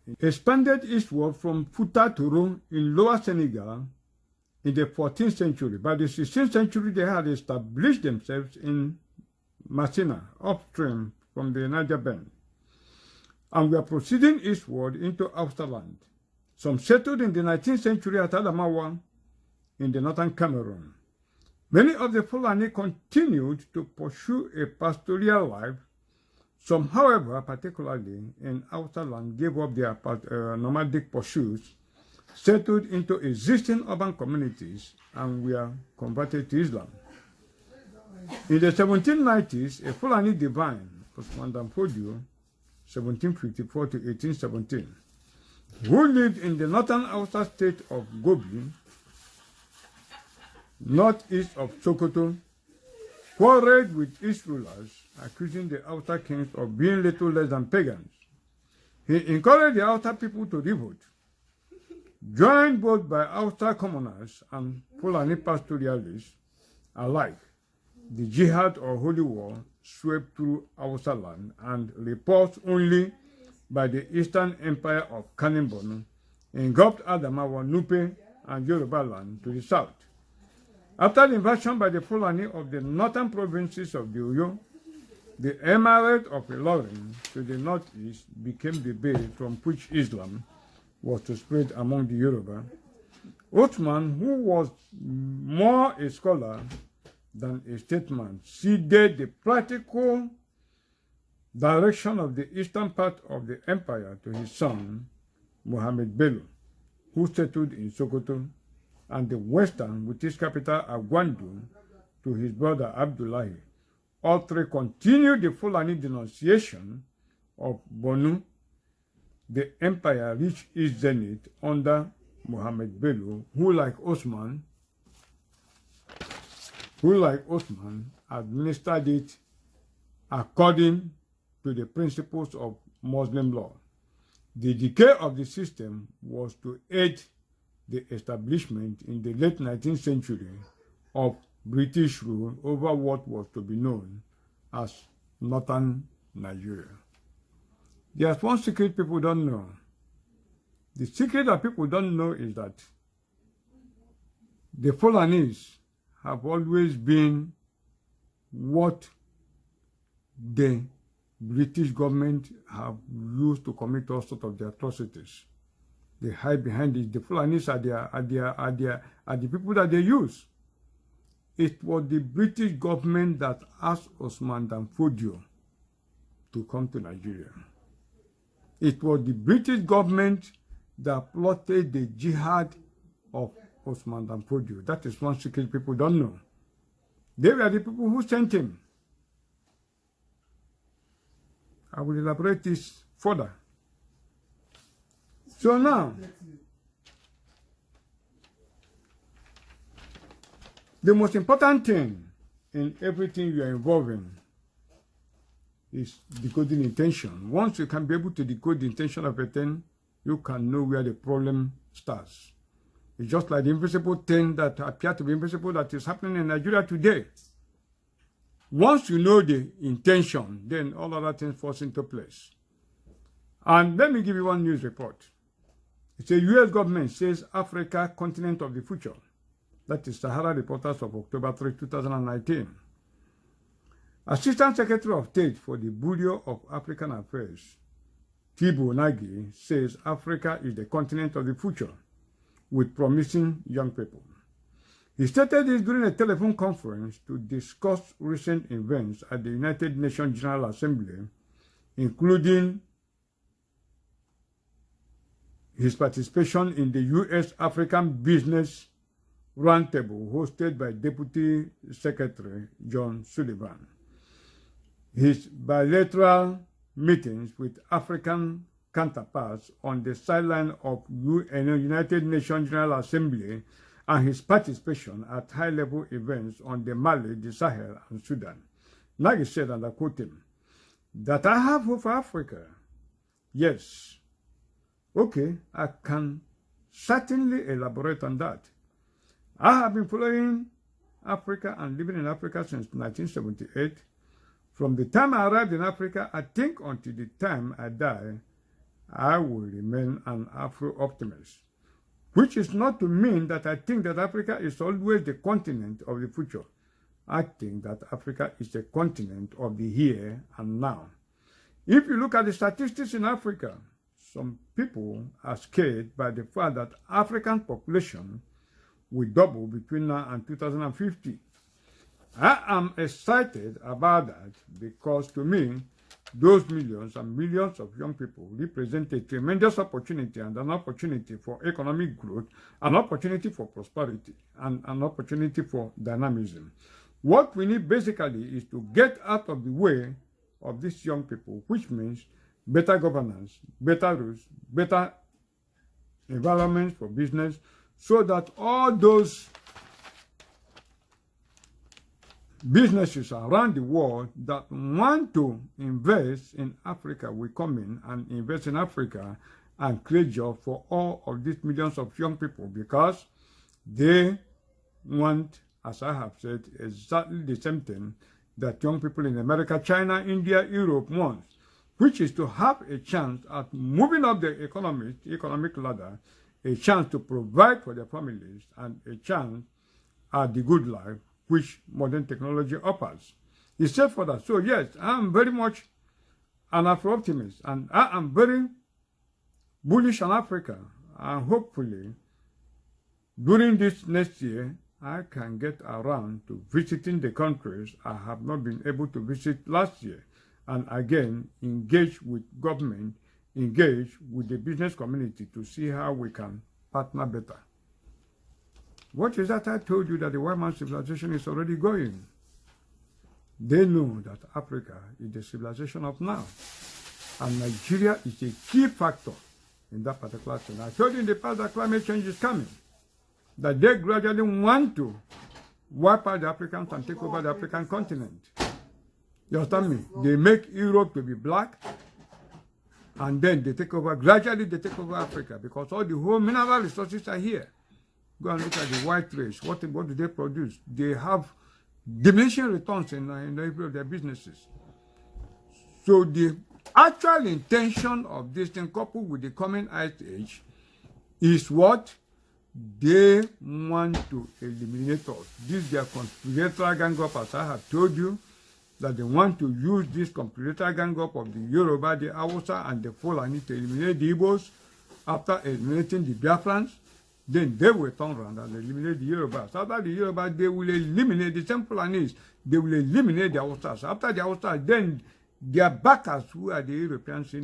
in the 14th century. By the 16th century, they had established themselves in Massina, upstream from the Niger Bend, and were proceeding eastward into Austerland. Some settled in the 19th century at Adamawa in the northern Cameroon. Many of the Fulani continued to pursue a pastoral life. Some, however, particularly in Austerland, gave up their nomadic pursuits, settled into existing urban communities, and were converted to Islam. In the 1790s, a Fulani divine, Osman Damfodio, 1754 to 1817, who lived in the northern outer state of Gobi, northeast of Sokoto, quarreled with its rulers, accusing the outer kings of being little less than pagans. He encouraged the outer people to revolt, joined both by outer commoners and Fulani pastoralists alike. The jihad or holy war swept through Austerland and repulsed only by the Eastern Empire of Kanimbonu, engulfed Adamawa, Nupe, and Yoruba land to the south. After the invasion by the Fulani of the northern provinces of the Oyo, the Emirate of Ilorin to the northeast became the base from which Islam was to spread among the Yoruba. Othman, who was more a scholar than a statesman, ceded the practical direction of the eastern part of the empire to his son, Muhammad Bello, who settled in Sokoto, and the western, with its capital Agwandu, to his brother Abdullahi. All three continued the Fulani denunciation of Bonu. The empire reached its zenith under Muhammad Bello, who like Osman, administered it according to the principles of Muslim law. The decay of the system was to aid the establishment in the late 19th century of British rule over what was to be known as northern Nigeria. There's one secret people don't know. The secret that people don't know is that the Fulanis have always been what the British government have used to commit all sorts of the atrocities. They hide behind it. The Fulanis are the people that they use. It was the British government that asked Osman Dan Fodio to come to Nigeria. It was the British government that plotted the jihad of Osman Dan Fodio. That is one secret people don't know. They were the people who sent him. I will elaborate this further. So now, the most important thing in everything you are involved in is decoding intention. Once you can be able to decode the intention of a thing, you can know where the problem starts. It's just like the invisible thing that appears to be invisible that is happening in Nigeria today. Once you know the intention, then all other things fall into place. And let me give you one news report. It's a U.S. government says Africa, continent of the future. That is Sahara Reporters of October 3, 2019. Assistant Secretary of State for the Bureau of African Affairs, Thibault Nagy, says Africa is the continent of the future with promising young people. He stated this during a telephone conference to discuss recent events at the United Nations General Assembly, including his participation in the U.S. African Business Roundtable hosted by Deputy Secretary John Sullivan. His bilateral meetings with African counterparts on the sideline of United Nations General Assembly and his participation at high-level events on the Mali, the Sahel, and Sudan. Nagy said, and I quote him, that I have hope for Africa. Yes. Okay, I can certainly elaborate on that. I have been following Africa and living in Africa since 1978. From the time I arrived in Africa, I think until the time I die, I will remain an Afro-optimist. Which is not to mean that I think that Africa is always the continent of the future. I think that Africa is the continent of the here and now. If you look at the statistics in Africa, some people are scared by the fact that African population will double between now and 2050. I am excited about that because to me, those millions and millions of young people represent a tremendous opportunity and an opportunity for economic growth, an opportunity for prosperity, and an opportunity for dynamism. What we need basically is to get out of the way of these young people, which means better governance, better rules, better environments for business, so that all those businesses around the world that want to invest in Africa will come in and invest in Africa and create jobs for all of these millions of young people, because they want, as I have said, exactly the same thing that young people in America, China, India, Europe want, which is to have a chance at moving up the economic ladder, a chance to provide for their families, and a chance at the good life which modern technology offers. He said further, so yes, I am very much an Afro-optimist, and I am very bullish on Africa, and hopefully during this next year, I can get around to visiting the countries I have not been able to visit last year, and again, engage with government, engage with the business community to see how we can partner better. What is that I told you that the white man civilization is already going? They know that Africa is the civilization of now. And Nigeria is a key factor in that particular thing. I told you in the past that climate change is coming. That they gradually want to wipe out the Africans and take over the African continent. You understand me? They make Europe to be black, and then they take over, gradually they take over Africa, because all the whole mineral resources are here. Go and look at the white race. What do they produce? They have diminishing returns in every of their businesses. So the actual intention of this thing, coupled with the coming ice age, is what? They want to eliminate us. This is their conspiratorial gang up, as I have told you, that they want to use this conspiratorial gang up of the Yoruba, the Hausa, and the Fulani to eliminate the Igbos. After eliminating the Biafrans, then they will turn around and eliminate the Yorubas. After the Yorubas, they will eliminate the same Fulanis. They will eliminate the Hausas. After the Hausas, then their backers, who are the Europeans,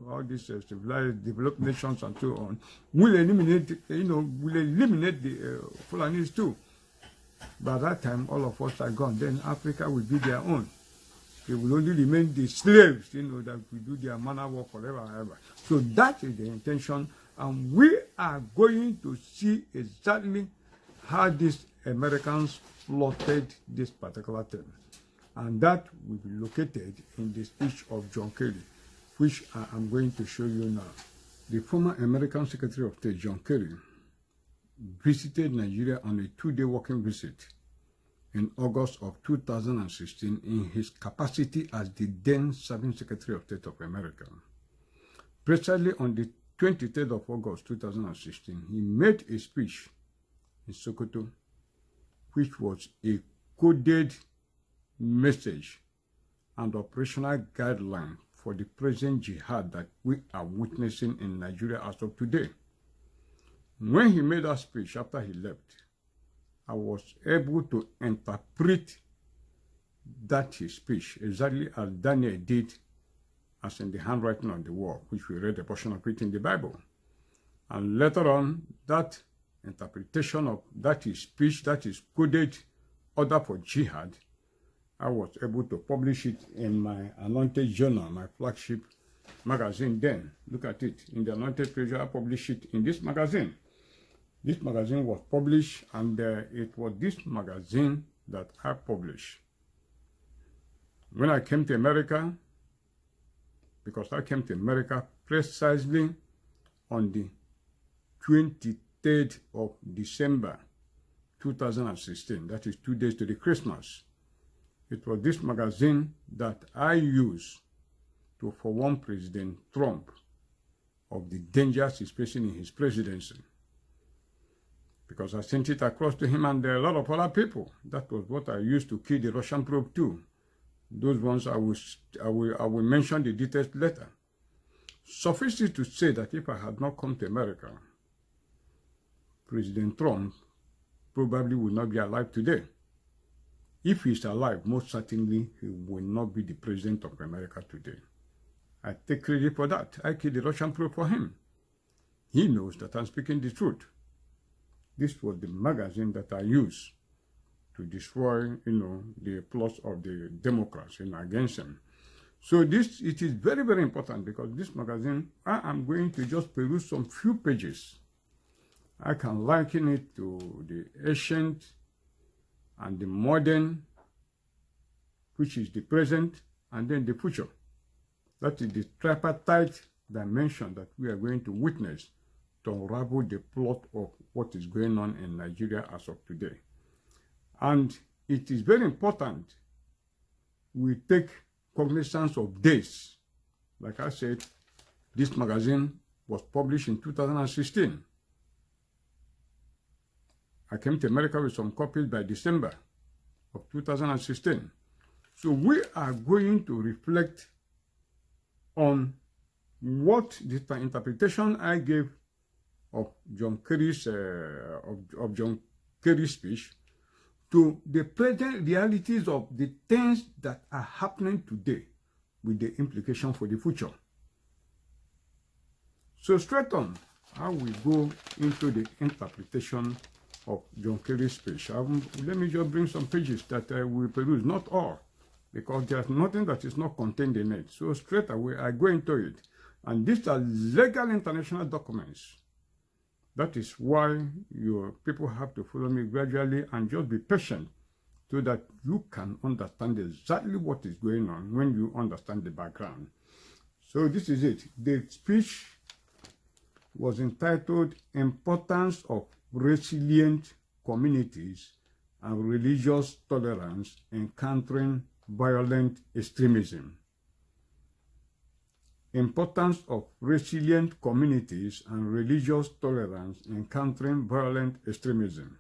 all these civilized developed nations and so on, will eliminate, will eliminate the Fulanis too. By that time, all of us are gone. Then Africa will be their own. They will only remain the slaves, that will do their manner work forever and ever. So that is the intention, and we are going to see exactly how these Americans plotted this particular thing. And that will be located in the speech of John Kerry, which I am going to show you now. The former American Secretary of State, John Kerry, visited Nigeria on a 2-day working visit in August of 2016 in his capacity as the then serving Secretary of State of America. Precisely on the 23rd of August 2016, he made a speech in Sokoto, which was a coded message and operational guideline for the present jihad that we are witnessing in Nigeria as of today. When he made that speech after he left, I was able to interpret that his speech exactly as Daniel did, as in the handwriting on the wall, which we read a portion of it in the Bible. And later on, that interpretation of that his speech, that is coded order for jihad, I was able to publish it in my Anointed Journal, my flagship magazine then. Look at it. In the Anointed Treasure, I published it in this magazine. This magazine was published, and it was this magazine that I published. When I came to America, because I came to America precisely on the 23rd of December 2016, that is 2 days to the Christmas. It was this magazine that I used to forewarn President Trump of the dangers he's facing in his presidency. Because I sent it across to him and a lot of other people. That was what I used to kill the Russian probe too. Those ones I will mention the details later. Suffice it to say that if I had not come to America, President Trump probably would not be alive today. If he's alive, most certainly he will not be the president of America today. I take credit for that. I killed the Russian probe for him. He knows that I'm speaking the truth. This was the magazine that I used to destroy, the plots of the Democrats against him. So it is very, very important, because this magazine, I am going to just peruse some few pages. I can liken it to the ancient and the modern, which is the present, and then the future. That is the tripartite dimension that we are going to witness to unravel the plot of what is going on in Nigeria as of today. And it is very important we take cognizance of dates. Like I said, this magazine was published in 2016. I came to America with some copies by December of 2016. So we are going to reflect on what the interpretation I gave of John Kerry's speech to the present realities of the things that are happening today, with the implication for the future. So straight on, I will go into the interpretation of John Kerry's speech. Let me just bring some pages that we peruse, not all, because there's nothing that is not contained in it. So straight away, I go into it. And these are legal international documents. That is why your people have to follow me gradually and just be patient so that you can understand exactly what is going on when you understand the background. So this is it. The speech was entitled Importance of Resilient Communities and Religious Tolerance in Countering Violent Extremism. Importance of Resilient Communities and Religious Tolerance in Countering Violent Extremism,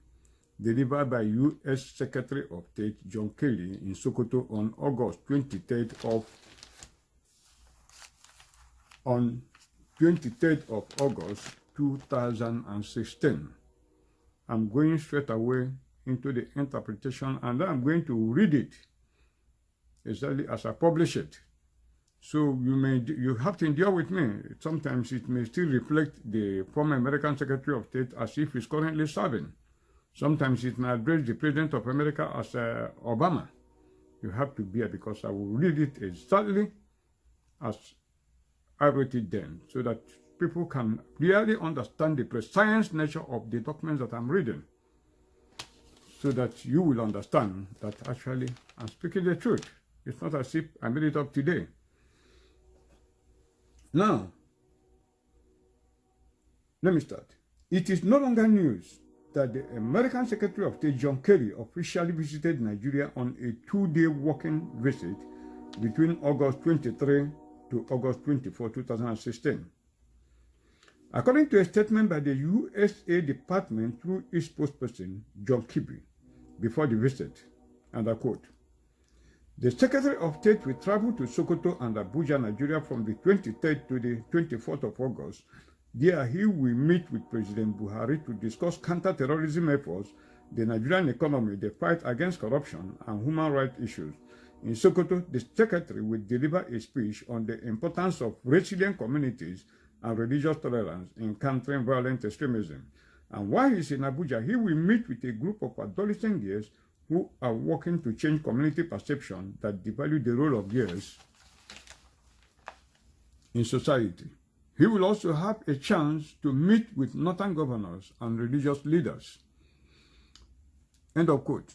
delivered by U.S. Secretary of State John Kerry in Sokoto on August 23rd of August 2016. I'm going straight away into the interpretation, and I'm going to read it exactly as I publish it. So you have to endure with me. Sometimes it may still reflect the former American Secretary of State as if he's currently serving. Sometimes it may address the President of America as Obama. You have to bear, because I will read it exactly as I wrote it then, so that people can clearly understand the precise nature of the documents that I'm reading, so that you will understand that actually I'm speaking the truth. It's not as if I made it up today. Now, let me start. It is no longer news that the American Secretary of State John Kerry officially visited Nigeria on a 2-day working visit between August 23 to August 24, 2016. According to a statement by the USA Department through its spokesperson, John Kirby, before the visit, and I quote, "The Secretary of State will travel to Sokoto and Abuja, Nigeria from the 23rd to the 24th of August. There he will meet with President Buhari to discuss counter-terrorism efforts, the Nigerian economy, the fight against corruption, and human rights issues. In Sokoto, the Secretary will deliver a speech on the importance of resilient communities and religious tolerance in countering violent extremism. And while he's in Abuja, he will meet with a group of adolescent girls who are working to change community perception that devalue the role of girls in society. He will also have a chance to meet with northern governors and religious leaders." End of quote.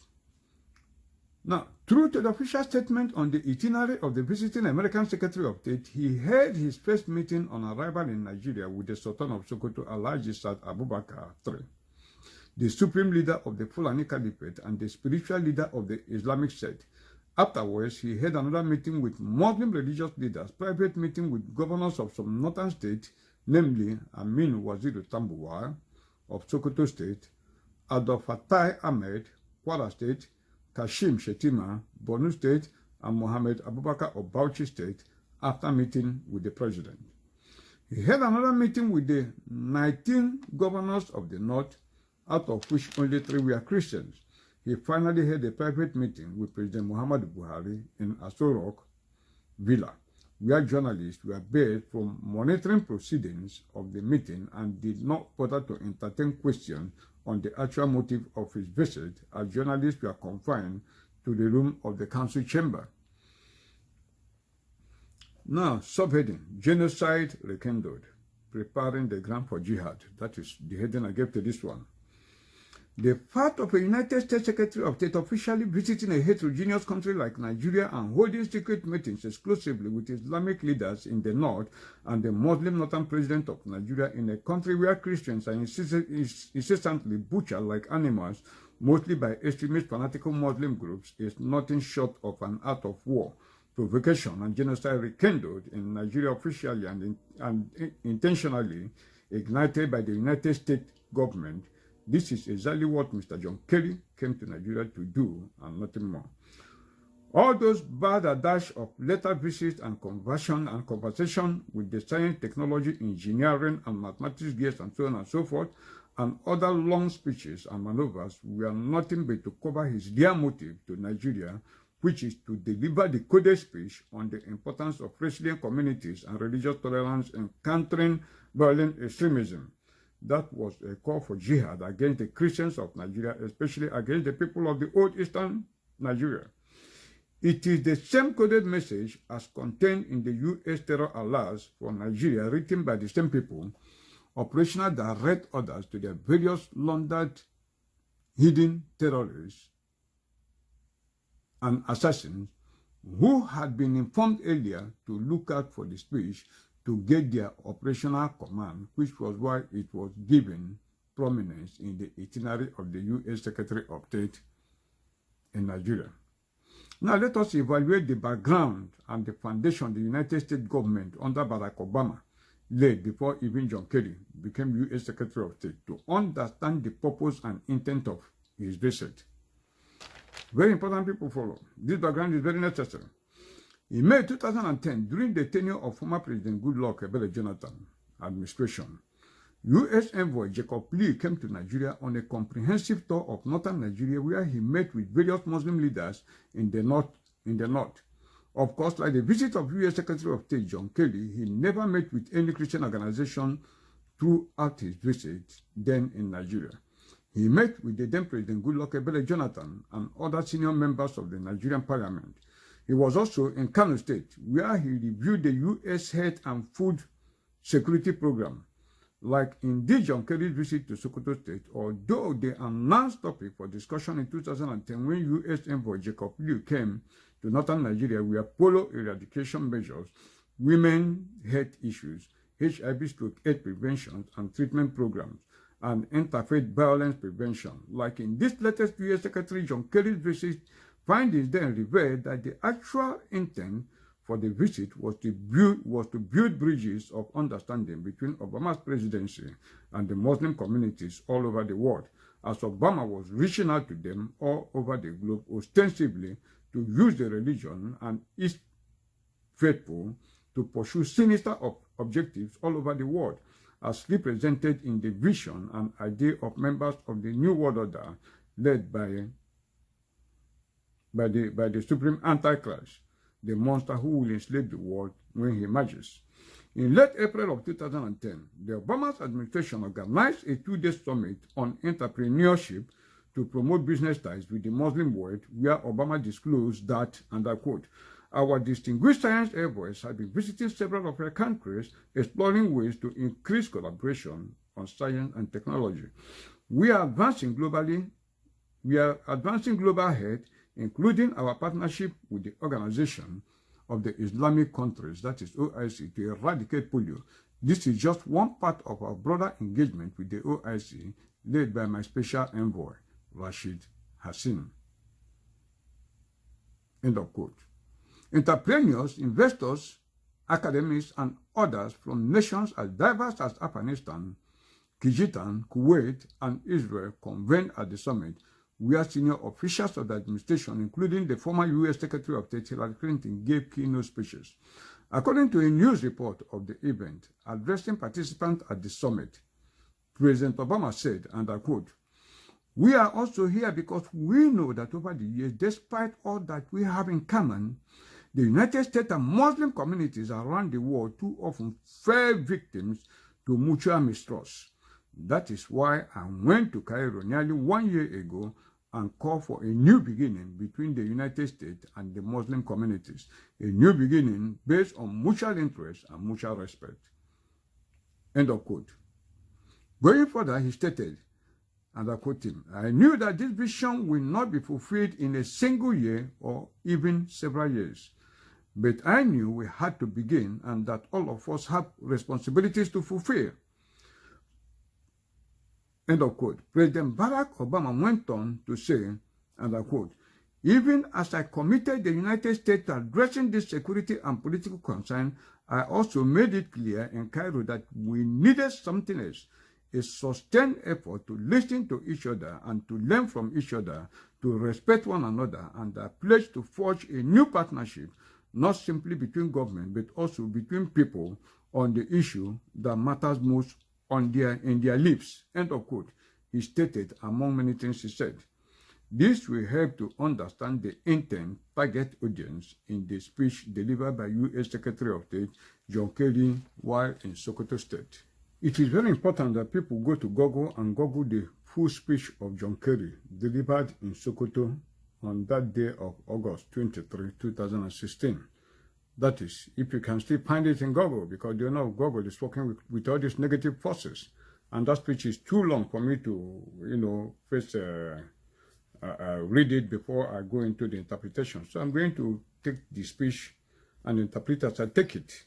Now, true to the official statement on the itinerary of the visiting American Secretary of State, he held his first meeting on arrival in Nigeria with the Sultan of Sokoto, Alhaji Sa'ad Abubakar III, the supreme leader of the Fulani Caliphate and the spiritual leader of the Islamic sect. Afterwards, he held another meeting with Muslim religious leaders, private meeting with governors of some northern states, namely Amin Waziri Tambuwal of Sokoto State, Abdul Fattah Ahmed, Kwara State, Kashim Shettima, Borno State, and Mohammed Abubakar of Bauchi State, after meeting with the president. He held another meeting with the 19 governors of the north, out of which only 3 were Christians. He finally held a private meeting with President Muhammadu Buhari in Asorok Villa, where journalists were barred from monitoring proceedings of the meeting and did not bother to entertain questions on the actual motive of his visit, as journalists were confined to the room of the council chamber. Now, subheading, Genocide Rekindled, Preparing the Ground for Jihad. That is the heading I gave to this one. The fact of a United States Secretary of State officially visiting a heterogeneous country like Nigeria and holding secret meetings exclusively with Islamic leaders in the north and the Muslim northern president of Nigeria in a country where Christians are incessantly butchered like animals, mostly by extremist fanatical Muslim groups, is nothing short of an act of war, provocation, and genocide rekindled in Nigeria officially and intentionally ignited by the United States government. This is exactly what Mr. John Kerry came to Nigeria to do, and nothing more. All those bad dash of letter visits and conversation with the science, technology, engineering, and mathematics gears, and so on and so forth, and other long speeches and maneuvers were nothing but to cover his dear motive to Nigeria, which is to deliver the coded speech on the importance of resilient communities and religious tolerance in countering violent extremism. That was a call for jihad against the Christians of Nigeria, especially against the people of the old eastern Nigeria. It is the same coded message as contained in the U.S. terror alerts for Nigeria, written by the same people, operational direct orders to their various laundered hidden terrorists and assassins who had been informed earlier to look out for the speech to get their operational command, which was why it was given prominence in the itinerary of the U.S. Secretary of State in Nigeria. Now let us evaluate the background and the foundation the United States government under Barack Obama laid before even John Kerry became U.S. Secretary of State to understand the purpose and intent of his visit. Very important people follow. This background is very necessary. In May 2010, during the tenure of former President Goodluck Jonathan administration, U.S. envoy Jacob Lee came to Nigeria on a comprehensive tour of northern Nigeria where he met with various Muslim leaders in the north. Of course, like the visit of U.S. Secretary of State John Kerry, he never met with any Christian organization throughout his visit then in Nigeria. He met with the then President Goodluck Jonathan and other senior members of the Nigerian parliament. He was also in Kano State, where he reviewed the U.S. Health and Food Security Program. Like in this John Kerry's visit to Sokoto State, although the announced topic for discussion in 2010 when U.S. envoy Jacob Lee came to northern Nigeria were polio eradication measures, women health issues, HIV/AIDS prevention and treatment programs, and interfaith violence prevention. Like in this latest U.S. Secretary John Kerry's visit, findings then revealed that the actual intent for the visit was to build bridges of understanding between Obama's presidency and the Muslim communities all over the world, as Obama was reaching out to them all over the globe, ostensibly to use the religion and its faithful to pursue sinister objectives all over the world, as represented in the vision and idea of members of the New World Order led by the Supreme Antichrist, the monster who will enslave the world when he emerges. In late April of 2010, the Obama administration organized a two-day summit on entrepreneurship to promote business ties with the Muslim world, where Obama disclosed that, and I quote, "Our distinguished science envoys have been visiting several of our countries, exploring ways to increase collaboration on science and technology. We are advancing global health, including our partnership with the Organization of the Islamic Countries, that is OIC, to eradicate polio. This is just one part of our broader engagement with the OIC, led by my special envoy, Rashid Hassin." End of quote. Entrepreneurs, investors, academics, and others from nations as diverse as Afghanistan, Kyrgyzstan, Kuwait, and Israel convened at the summit, where senior officials of the administration, including the former U.S. Secretary of State Hillary Clinton, gave keynote speeches. According to a news report of the event, addressing participants at the summit, President Obama said, and I quote, "We are also here because we know that over the years, despite all that we have in common, the United States and Muslim communities around the world too often fell victims to mutual mistrust. That is why I went to Cairo nearly 1 year ago and called for a new beginning between the United States and the Muslim communities, a new beginning based on mutual interest and mutual respect." End of quote. Going further, he stated, and I quote him, "I knew that this vision will not be fulfilled in a single year or even several years. But I knew we had to begin and that all of us have responsibilities to fulfill." End of quote. President Barack Obama went on to say, and I quote, "Even as I committed the United States to addressing this security and political concern, I also made it clear in Cairo that we needed something else, a sustained effort to listen to each other and to learn from each other, to respect one another, and I pledged to forge a new partnership, not simply between government, but also between people on the issue that matters most in their lives." End of quote. He stated, among many things he said. This will help to understand the intent, target audience in the speech delivered by U.S. Secretary of State John Kerry while in Sokoto State. It is very important that people go to Google and Google the full speech of John Kerry delivered in Sokoto on that day of August 23, 2016. That is, if you can still find it in Google, because you know Google is working with all these negative forces. And that speech is too long for me to, first read it before I go into the interpretation. So I'm going to take the speech and interpret as I take it.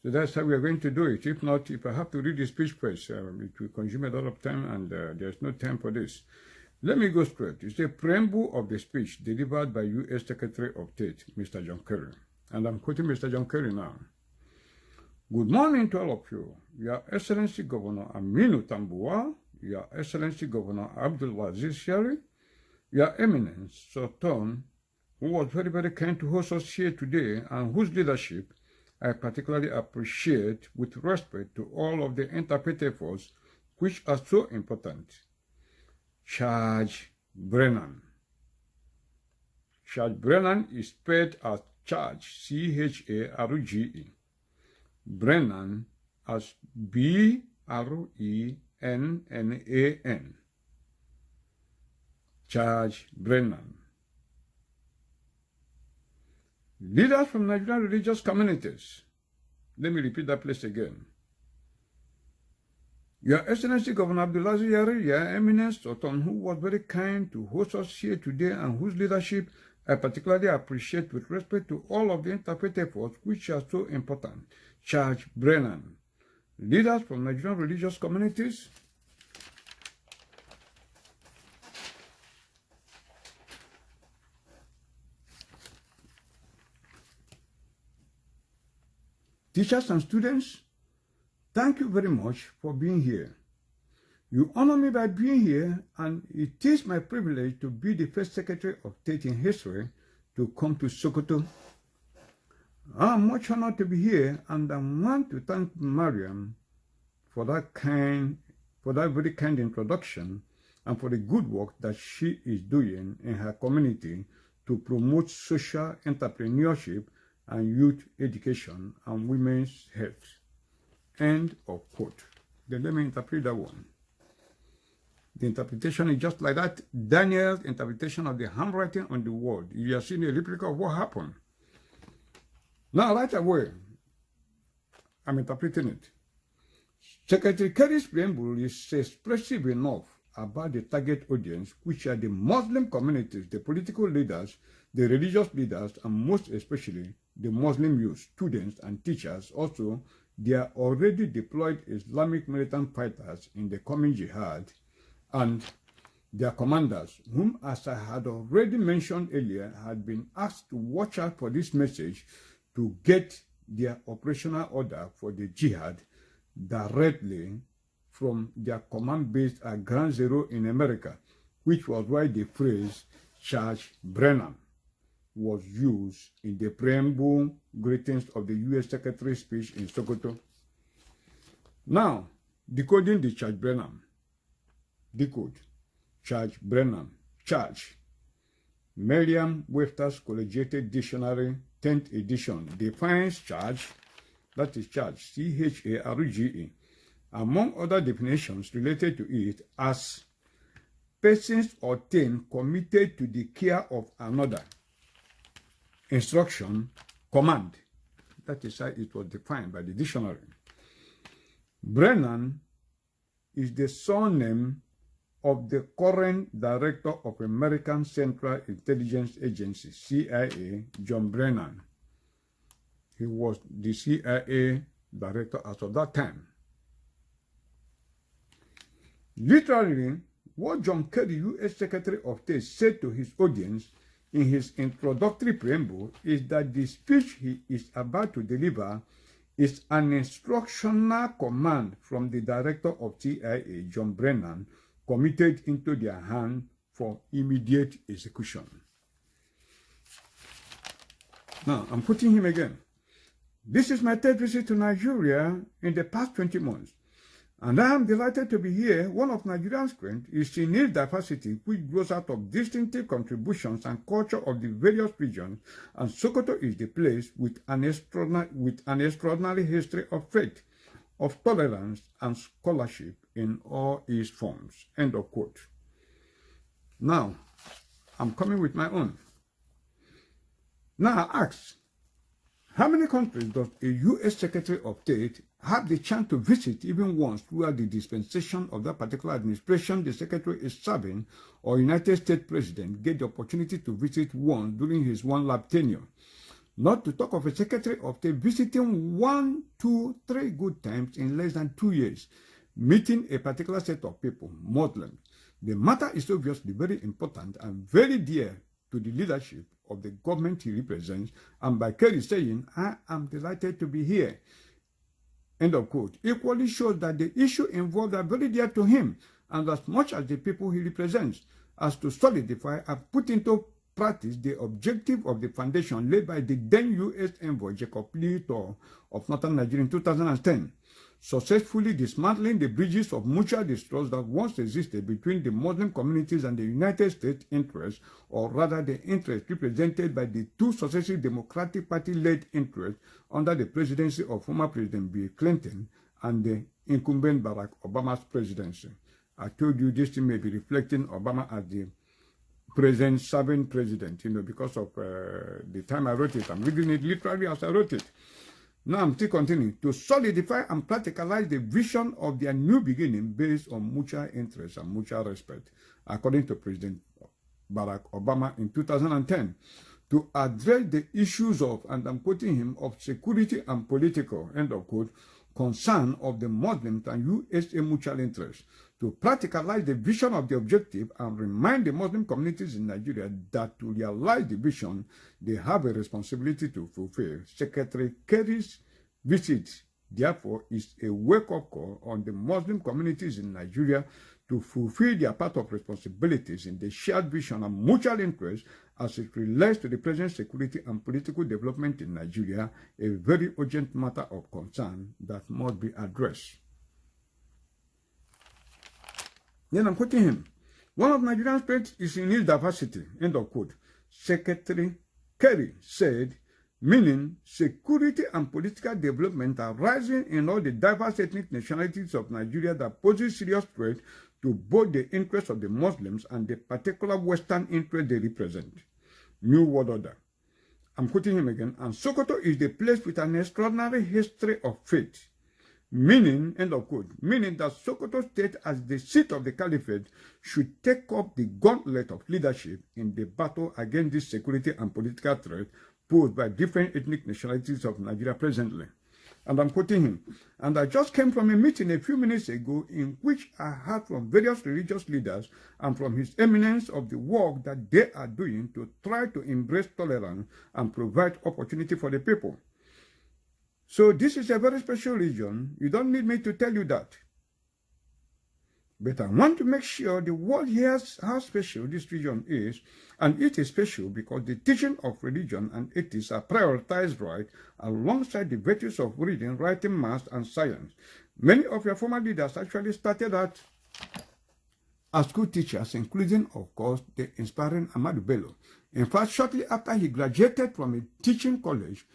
So that's how we are going to do it. If not, if I have to read the speech first, it will consume a lot of time, and there's no time for this. Let me go straight. It's a preamble of the speech delivered by U.S. Secretary of State, Mr. John Kerry. And I'm quoting Mr. John Kerry now. Good morning to all of you. Your Excellency Governor Aminu Tambuwa, Your Excellency Governor Abdulaziz Shari, Your Eminence Sultan, who was very, very kind to host us here today and whose leadership I particularly appreciate, with respect to all of the interpretive efforts which are so important. Charge Brennan. Charge Brennan is spelled as Charge, C-H-A-R-G-E. Brennan as B-R-E-N-N-A-N. Charge Brennan. Leaders from Nigerian religious communities. Let me repeat that place again. Your Excellency Governor Abdulaziz Yari, Your Eminence Sultan, who was very kind to host us here today and whose leadership I particularly appreciate, with respect to all of the interpretive efforts which are so important. Charge Brennan. Leaders from Nigerian religious communities. Teachers and students, thank you very much for being here. You honor me by being here, and it is my privilege to be the first Secretary of State in history to come to Sokoto. I'm much honored to be here, and I want to thank Mariam for that very kind introduction and for the good work that she is doing in her community to promote social entrepreneurship and youth education and women's health. End of quote. Then let me interpret that one. The interpretation is just like that. Daniel's interpretation of the handwriting on the wall. You have seen a replica of what happened. Now, right away, I'm interpreting it. Secretary Kerry's preamble is expressive enough about the target audience, which are the Muslim communities, the political leaders, the religious leaders, and most especially the Muslim youth, students, and teachers. Also, they are already deployed Islamic militant fighters in the coming jihad, and their commanders, whom, as I had already mentioned earlier, had been asked to watch out for this message to get their operational order for the jihad directly from their command base at Ground Zero in America, which was why the phrase Charge Brennan was used in the preamble greetings of the U.S. Secretary's speech in Sokoto. Now, decoding the Charge Brennan. Decode. Charge Brennan. Charge. Merriam-Webster's Collegiate Dictionary, 10th edition, defines charge, that is charge, C-H-A-R-G-E, among other definitions related to it, as persons or things committed to the care of another. Instruction, command. That is how it was defined by the dictionary. Brennan is the surname of the current director of American Central Intelligence Agency, CIA, John Brennan. He was the CIA director as of that time. Literally, what John Kerry, U.S. Secretary of State, said to his audience in his introductory preamble is that the speech he is about to deliver is an instructional command from the director of CIA, John Brennan, committed into their hand for immediate execution. Now, I'm quoting him again. This is my third visit to Nigeria in the past 20 months, and I am delighted to be here. One of Nigeria's strengths is its diversity, which grows out of distinctive contributions and culture of the various regions, and Sokoto is the place with an extraordinary history of faith, of tolerance and scholarship in all its forms. End of quote. Now, I'm coming with my own. Now I ask, how many countries does a U.S. Secretary of State have the chance to visit even once throughout the dispensation of that particular administration the Secretary is serving, or United States President get the opportunity to visit once during his one-lap tenure? Not to talk of a Secretary of State visiting 1, 2, 3 good times in less than 2 years, meeting a particular set of people, Muslims. The matter is obviously very important and very dear to the leadership of the government he represents, and by Kerry saying, I am delighted to be here, end of quote, equally shows that the issue involved are very dear to him, and as much as the people he represents, as to solidify and put into practice the objective of the foundation laid by the then U.S. envoy Jacob Leto of Northern Nigeria in 2010, successfully dismantling the bridges of mutual distrust that once existed between the Muslim communities and the United States interests, or rather the interests represented by the two successive Democratic Party-led interests under the presidency of former President Bill Clinton and the incumbent Barack Obama's presidency. I told you this may be reflecting Obama as the present serving president, because of the time I wrote it. I'm reading it literally as I wrote it. Now I'm still continuing to solidify and practicalize the vision of their new beginning based on mutual interest and mutual respect, according to President Barack Obama in 2010, to address the issues of, and I'm quoting him, of security and political, end of quote, concern of the Muslims and USA mutual interests, to practicalize the vision of the objective and remind the Muslim communities in Nigeria that to realize the vision, they have a responsibility to fulfill. Secretary Kerry's visit, therefore, is a wake-up call on the Muslim communities in Nigeria to fulfill their part of responsibilities in the shared vision and mutual interest as it relates to the present security and political development in Nigeria, a very urgent matter of concern that must be addressed. Then I'm quoting him. One of Nigeria's strengths is in its diversity, end of quote. Secretary Kerry said, meaning security and political development are rising in all the diverse ethnic nationalities of Nigeria that poses serious threat to both the interests of the Muslims and the particular Western interest they represent. New World Order. I'm quoting him again. And Sokoto is the place with an extraordinary history of faith. Meaning, end of quote, meaning that Sokoto State as the seat of the caliphate should take up the gauntlet of leadership in the battle against this security and political threat posed by different ethnic nationalities of Nigeria presently. And I'm quoting him. And I just came from a meeting a few minutes ago in which I heard from various religious leaders and from His Eminence of the work that they are doing to try to embrace tolerance and provide opportunity for the people. So this is a very special region. You don't need me to tell you that. But I want to make sure the world hears how special this region is, and it is special because the teaching of religion and ethics are prioritized right alongside the virtues of reading, writing, math, and science. Many of your former leaders actually started out as school teachers, including, of course, the inspiring Ahmadu Bello. In fact, shortly after he graduated from a teaching college,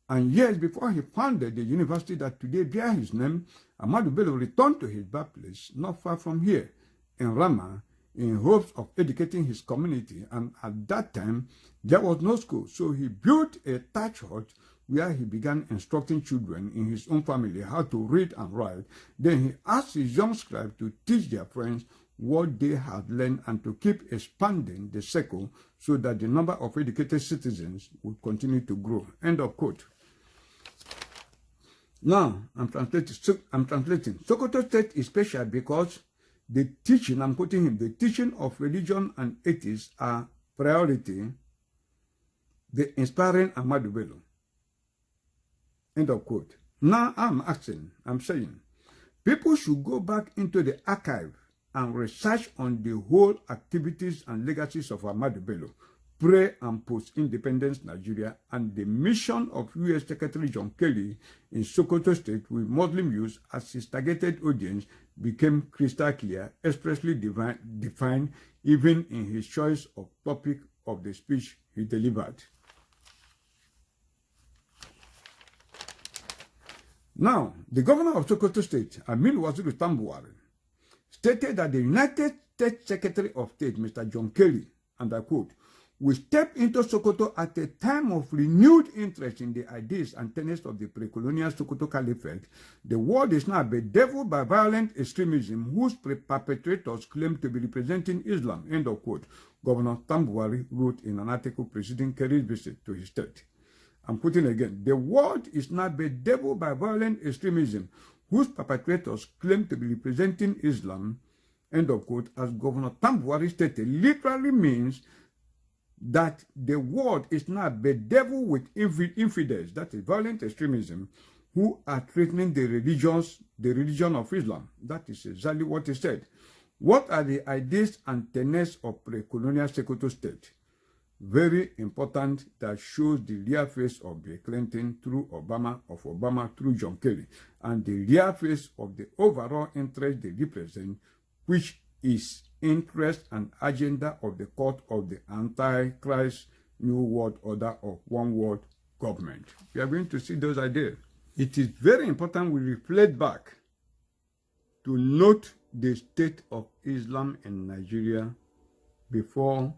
and years before he founded the university that today bears his name, Ahmadu Bello returned to his birthplace, not far from here, in Rama, in hopes of educating his community. And at that time, there was no school, so he built a thatch hut where he began instructing children in his own family how to read and write. Then he asked his young scribes to teach their friends what they had learned and to keep expanding the circle so that the number of educated citizens would continue to grow. End of quote. Now, I'm translating. Sokoto State is special because the teaching, I'm quoting him, the teaching of religion and ethics are priority. The inspiring Ahmadu Bello. End of quote. Now I'm saying, people should go back into the archive and research on the whole activities and legacies of Ahmadu Bello, pre- and post-independence Nigeria, and the mission of U.S. Secretary John Kelly in Sokoto State with Muslim youth as his targeted audience became crystal clear, expressly defined even in his choice of topic of the speech he delivered. Now, the governor of Sokoto State, Aminu Waziri Tambuwari, stated that the United States Secretary of State, Mr. John Kerry, and I quote, "We step into Sokoto at a time of renewed interest in the ideas and tenets of the pre-colonial Sokoto Caliphate. The world is now bedeviled by violent extremism whose perpetrators claim to be representing Islam," end of quote. Governor Tambuwari wrote in an article preceding Kerry's visit to his state. I'm quoting again. "The world is now bedeviled by violent extremism whose perpetrators claim to be representing Islam," end of quote, as Governor Tambuwari stated, literally means that the world is now bedeviled with infidels, that is violent extremism, who are threatening the religion of Islam. That is exactly what he said. What are the ideas and tenets of pre-colonial Sokoto State? Very important, that shows the real face of Bill Clinton through Obama, of Obama through John Kerry, and the real face of the overall interest they represent, which is interest and agenda of the court of the Antichrist New World Order of One World Government. We are going to see those ideas. It is very important we reflect back to note the state of Islam in Nigeria before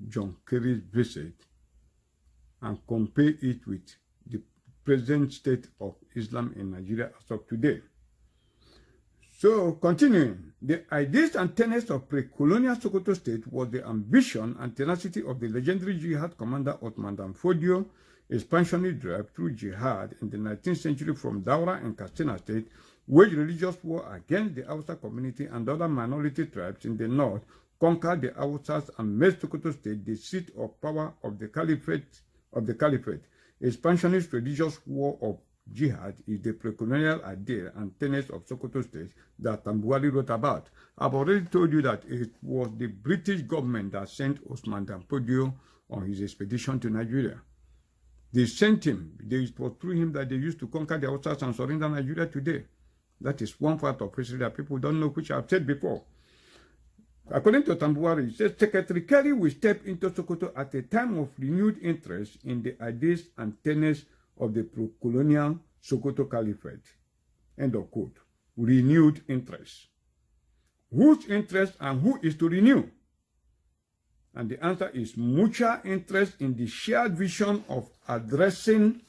John Kerry's visit and compare it with the present state of Islam in Nigeria as of today. So, continuing, the ideas and tenets of pre-colonial Sokoto State was the ambition and tenacity of the legendary jihad commander Ottoman Dan Fodio, expansionist drive through jihad in the 19th century from Daura and Katsina State, waged religious war against the Hausa community and other minority tribes in the north, conquered the Hausas and made Sokoto State the seat of power of the Caliphate. Expansionist religious war of jihad is the pre-colonial idea and tenets of Sokoto State that Tambuwari wrote about. I've already told you that it was the British government that sent Osman Dan Fodio on his expedition to Nigeria. They sent him. It was through him that they used to conquer the Hausas and surrender Nigeria today. That is one part of history that people don't know, which I've said before. According to Tambuwari, he says Secretary Kerry will step into Sokoto at a time of renewed interest in the ideas and tenets of the pro-colonial Sokoto Caliphate. End of quote. Renewed interest. Whose interest and who is to renew? And the answer is mutual interest in the shared vision of addressing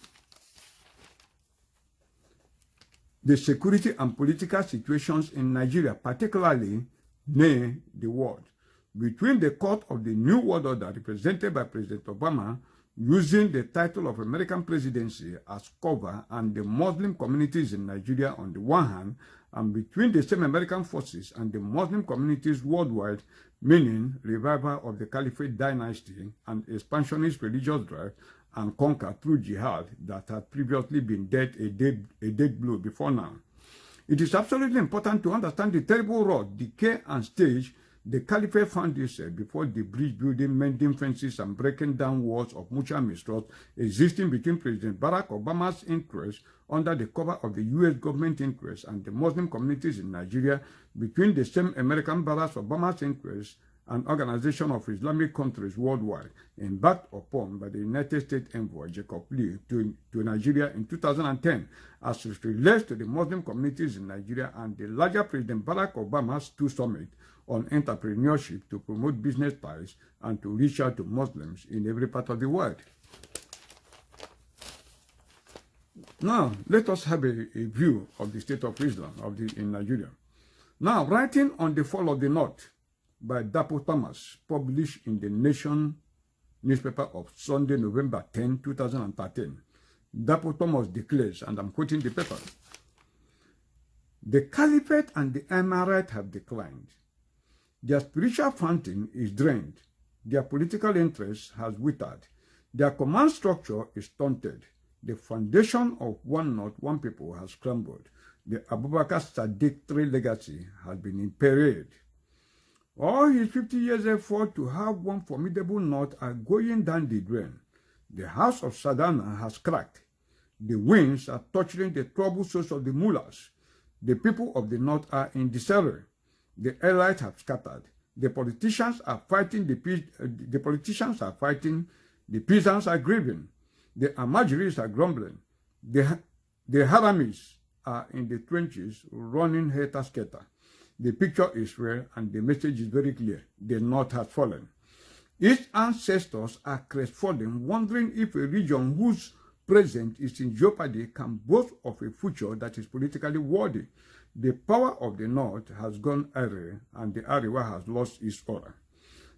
the security and political situations in Nigeria, particularly near the world, between the court of the New World Order represented by President Obama, using the title of American presidency as cover, and the Muslim communities in Nigeria on the one hand, and between the same American forces and the Muslim communities worldwide, meaning revival of the Caliphate dynasty and expansionist religious drive and conquer through jihad that had previously been a dead blow before now. It is absolutely important to understand the terrible rot, decay, and stage the Caliphate found itself before the bridge building, mending fences, and breaking down walls of mutual mistrust existing between President Barack Obama's interests under the cover of the U.S. government interests and the Muslim communities in Nigeria, between the same American Barack Obama's interests and Organization of Islamic Countries Worldwide, embarked upon by the United States envoy Jacob Lee to Nigeria in 2010, as it relates to the Muslim communities in Nigeria and the larger President Barack Obama's two summits on entrepreneurship to promote business ties and to reach out to Muslims in every part of the world. Now, let us have a view of the state of Islam in Nigeria. Now, writing on the fall of the North by Dapo Thomas, published in the Nation newspaper of Sunday, November 10, 2013, Dapo Thomas declares, and I'm quoting the paper, "The Caliphate and the Emirate have declined. Their spiritual fountain is drained. Their political interest has withered. Their command structure is stunted. The foundation of one North, one people has crumbled. The Abubakar Sadiq III legacy has been imperiled. All his 50 years' effort to have one formidable North are going down the drain. The house of Sadana has cracked. The winds are torturing the troubled souls of the mullahs. The people of the North are in disarray. The allies have scattered. The politicians are fighting. The peasants are grieving. The Amajiris are grumbling. The Haramis are in the trenches running helter-skelter. The picture is real and the message is very clear. The North has fallen. Its ancestors are crestfallen, wondering if a region whose present is in jeopardy can boast of a future that is politically worthy. The power of the North has gone awry and the Ariwa has lost its aura.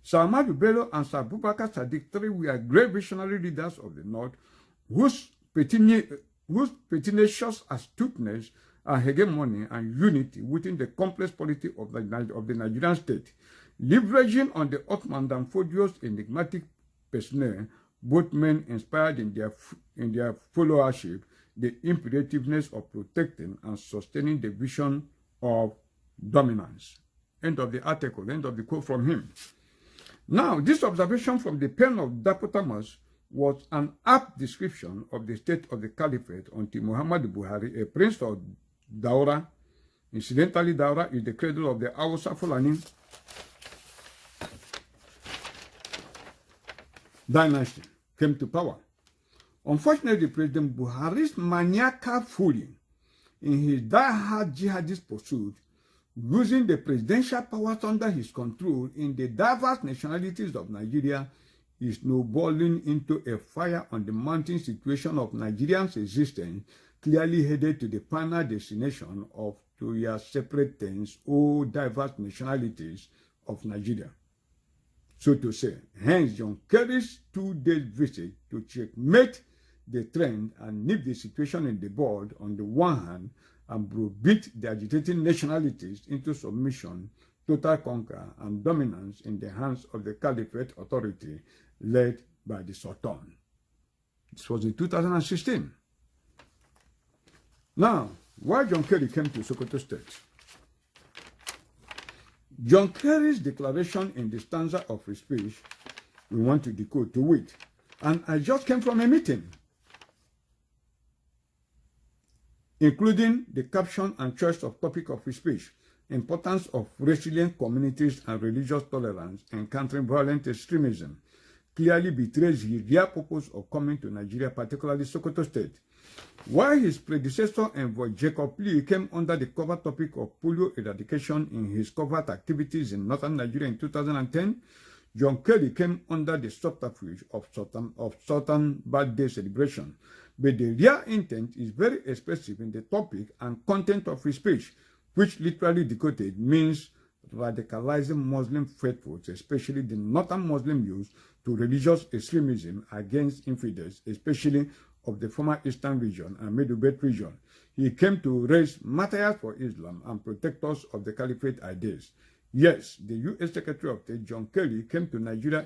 Sir Ahmadu Bello and Sir Abubakar Sadiq III were great visionary leaders of the North whose pertinacious astuteness and hegemony and unity within the complex polity of the Nigerian state, leveraging on the Ottoman Danfodio's enigmatic personnel, both men inspired in their followership the imperativeness of protecting and sustaining the vision of dominance. End of the article, end of the quote from him. Now, this observation from the pen of Dapo Thomas was an apt description of the state of the caliphate until Muhammad Buhari, a prince of Daura, incidentally Daura is the cradle of the Hausa Fulani dynasty, came to power. Unfortunately, President Buhari's maniacal fooling in his die-hard jihadist pursuit, using the presidential powers under his control in the diverse nationalities of Nigeria, is snowballing into a fire on the mountain situation of Nigerians' existence, clearly headed to the final destination of to your separate things, all diverse nationalities of Nigeria. So to say, hence John Kerry's 2-day visit to checkmate the trend and nip the situation in the bud on the one hand, and browbeat the agitating nationalities into submission, total conquer, and dominance in the hands of the caliphate authority led by the Sultan. This was in 2016. Now, why John Kerry came to Sokoto State? John Kerry's declaration in the stanza of his speech, we want to decode to wit. And I just came from a meeting, including the caption and choice of topic of his speech, importance of resilient communities and religious tolerance encountering violent extremism, clearly betrays his real purpose of coming to Nigeria, particularly Sokoto State. While his predecessor envoy Jacob Lee came under the cover topic of polio eradication in his covert activities in northern Nigeria in 2010, John Kerry came under the subterfuge of Sultan birthday celebration. But the real intent is very expressive in the topic and content of his speech, which literally decoded means radicalizing Muslim faithfuls, especially the northern Muslim youth, to religious extremism against infidels, especially of the former Eastern region and Middle Belt region. He came to raise martyrs for Islam and protectors of the caliphate ideas. Yes, the U.S. Secretary of State John Kerry came to Nigeria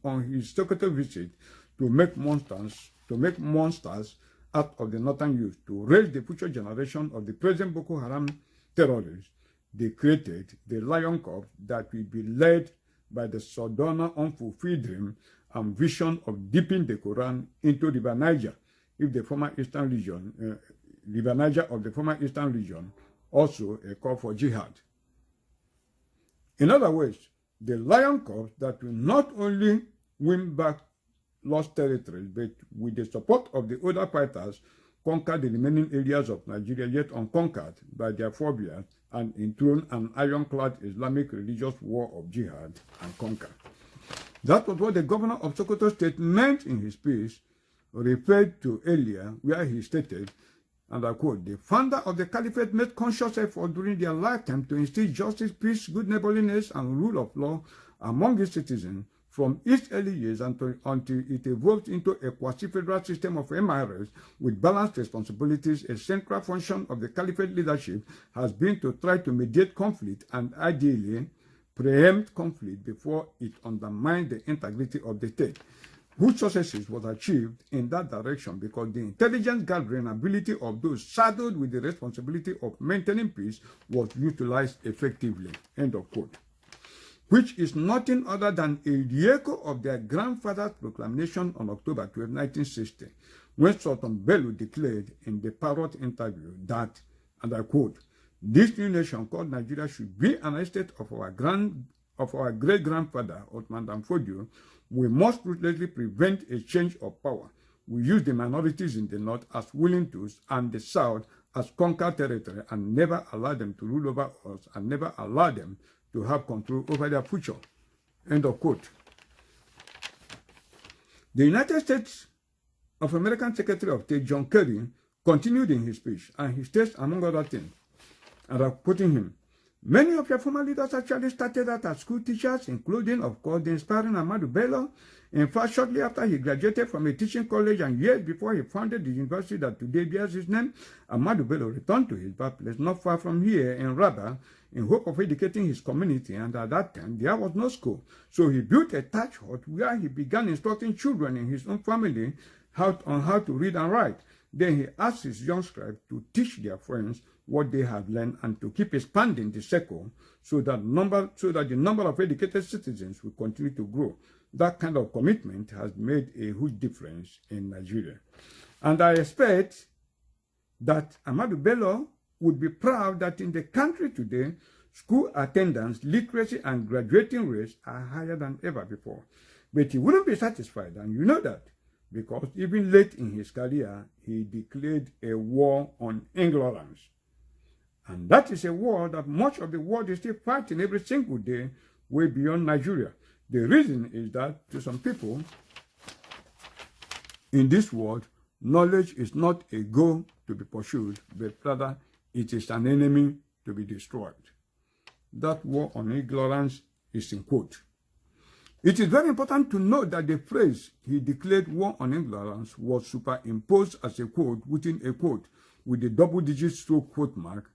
on his Sokoto visit to make monsters out of the northern youth, to raise the future generation of the present Boko Haram terrorists. They created the Lion Corps that will be led by the Southerner unfulfilled dream and vision of dipping the Quran into River Niger, if the former Eastern region, River Niger of the former Eastern region, also a call for jihad. In other words, the Lion Corps that will not only win back lost territories, but with the support of the other fighters, conquer the remaining areas of Nigeria yet unconquered by their forebears and enthrone an ironclad Islamic religious war of jihad and conquer. That was what the governor of Sokoto State meant in his speech, referred to earlier, where he stated, and I quote, "The founder of the caliphate made conscious effort during their lifetime to instill justice, peace, good neighborliness, and rule of law among its citizens from its early years until it evolved into a quasi-federal system of MRS with balanced responsibilities. A central function of the caliphate leadership has been to try to mediate conflict and ideally preempt conflict before it undermines the integrity of the state, whose successes was achieved in that direction because the intelligence gathering ability of those saddled with the responsibility of maintaining peace was utilized effectively." End of quote. Which is nothing other than a re-echo of their grandfather's proclamation on October 12, 1960, when Sultan Bello declared in the Parrot interview that, and I quote, "This new nation called Nigeria should be an estate of our great-grandfather, Ottoman Danfodio. We must ruthlessly prevent a change of power. We use the minorities in the north as willing tools and the south as conquered territory and never allow them to rule over us and never allow them to have control over their future. End of quote. The United States of American Secretary of State John Kerry continued in his speech, and he states, among other things, and I'm quoting him, "Many of your former leaders actually started out as school teachers, including, of course, the inspiring Ahmadu Bello. In fact, shortly after he graduated from a teaching college and years before he founded the university that today bears his name, Ahmadu Bello returned to his birthplace not far from here in Rabat in hope of educating his community, and at that time there was no school. So he built a thatch hut where he began instructing children in his own family on how to read and write. Then he asked his young scribes to teach their friends what they had learned and to keep expanding the circle so that the number of educated citizens will continue to grow. That kind of commitment has made a huge difference in Nigeria. And I expect that Ahmadu Bello would be proud that in the country today, school attendance, literacy, and graduating rates are higher than ever before. But he wouldn't be satisfied, and you know that, because even late in his career, he declared a war on ignorance. And that is a war that much of the world is still fighting every single day, way beyond Nigeria. The reason is that to some people in this world, knowledge is not a goal to be pursued, but rather it is an enemy to be destroyed. That war on ignorance is in quote. It is very important to note that the phrase he declared war on ignorance was superimposed as a quote within a quote with a double-digit stroke quote mark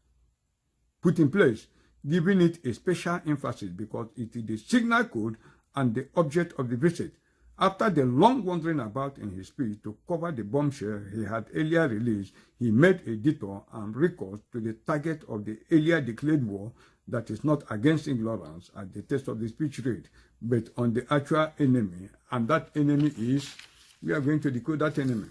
put in place, giving it a special emphasis because it is the signal code and the object of the visit. After the long wandering about in his speech to cover the bombshell he had earlier released, he made a detour and recourse to the target of the earlier declared war that is not against ignorance, as the text of the speech read, but on the actual enemy. And that enemy is, we are going to decode that enemy.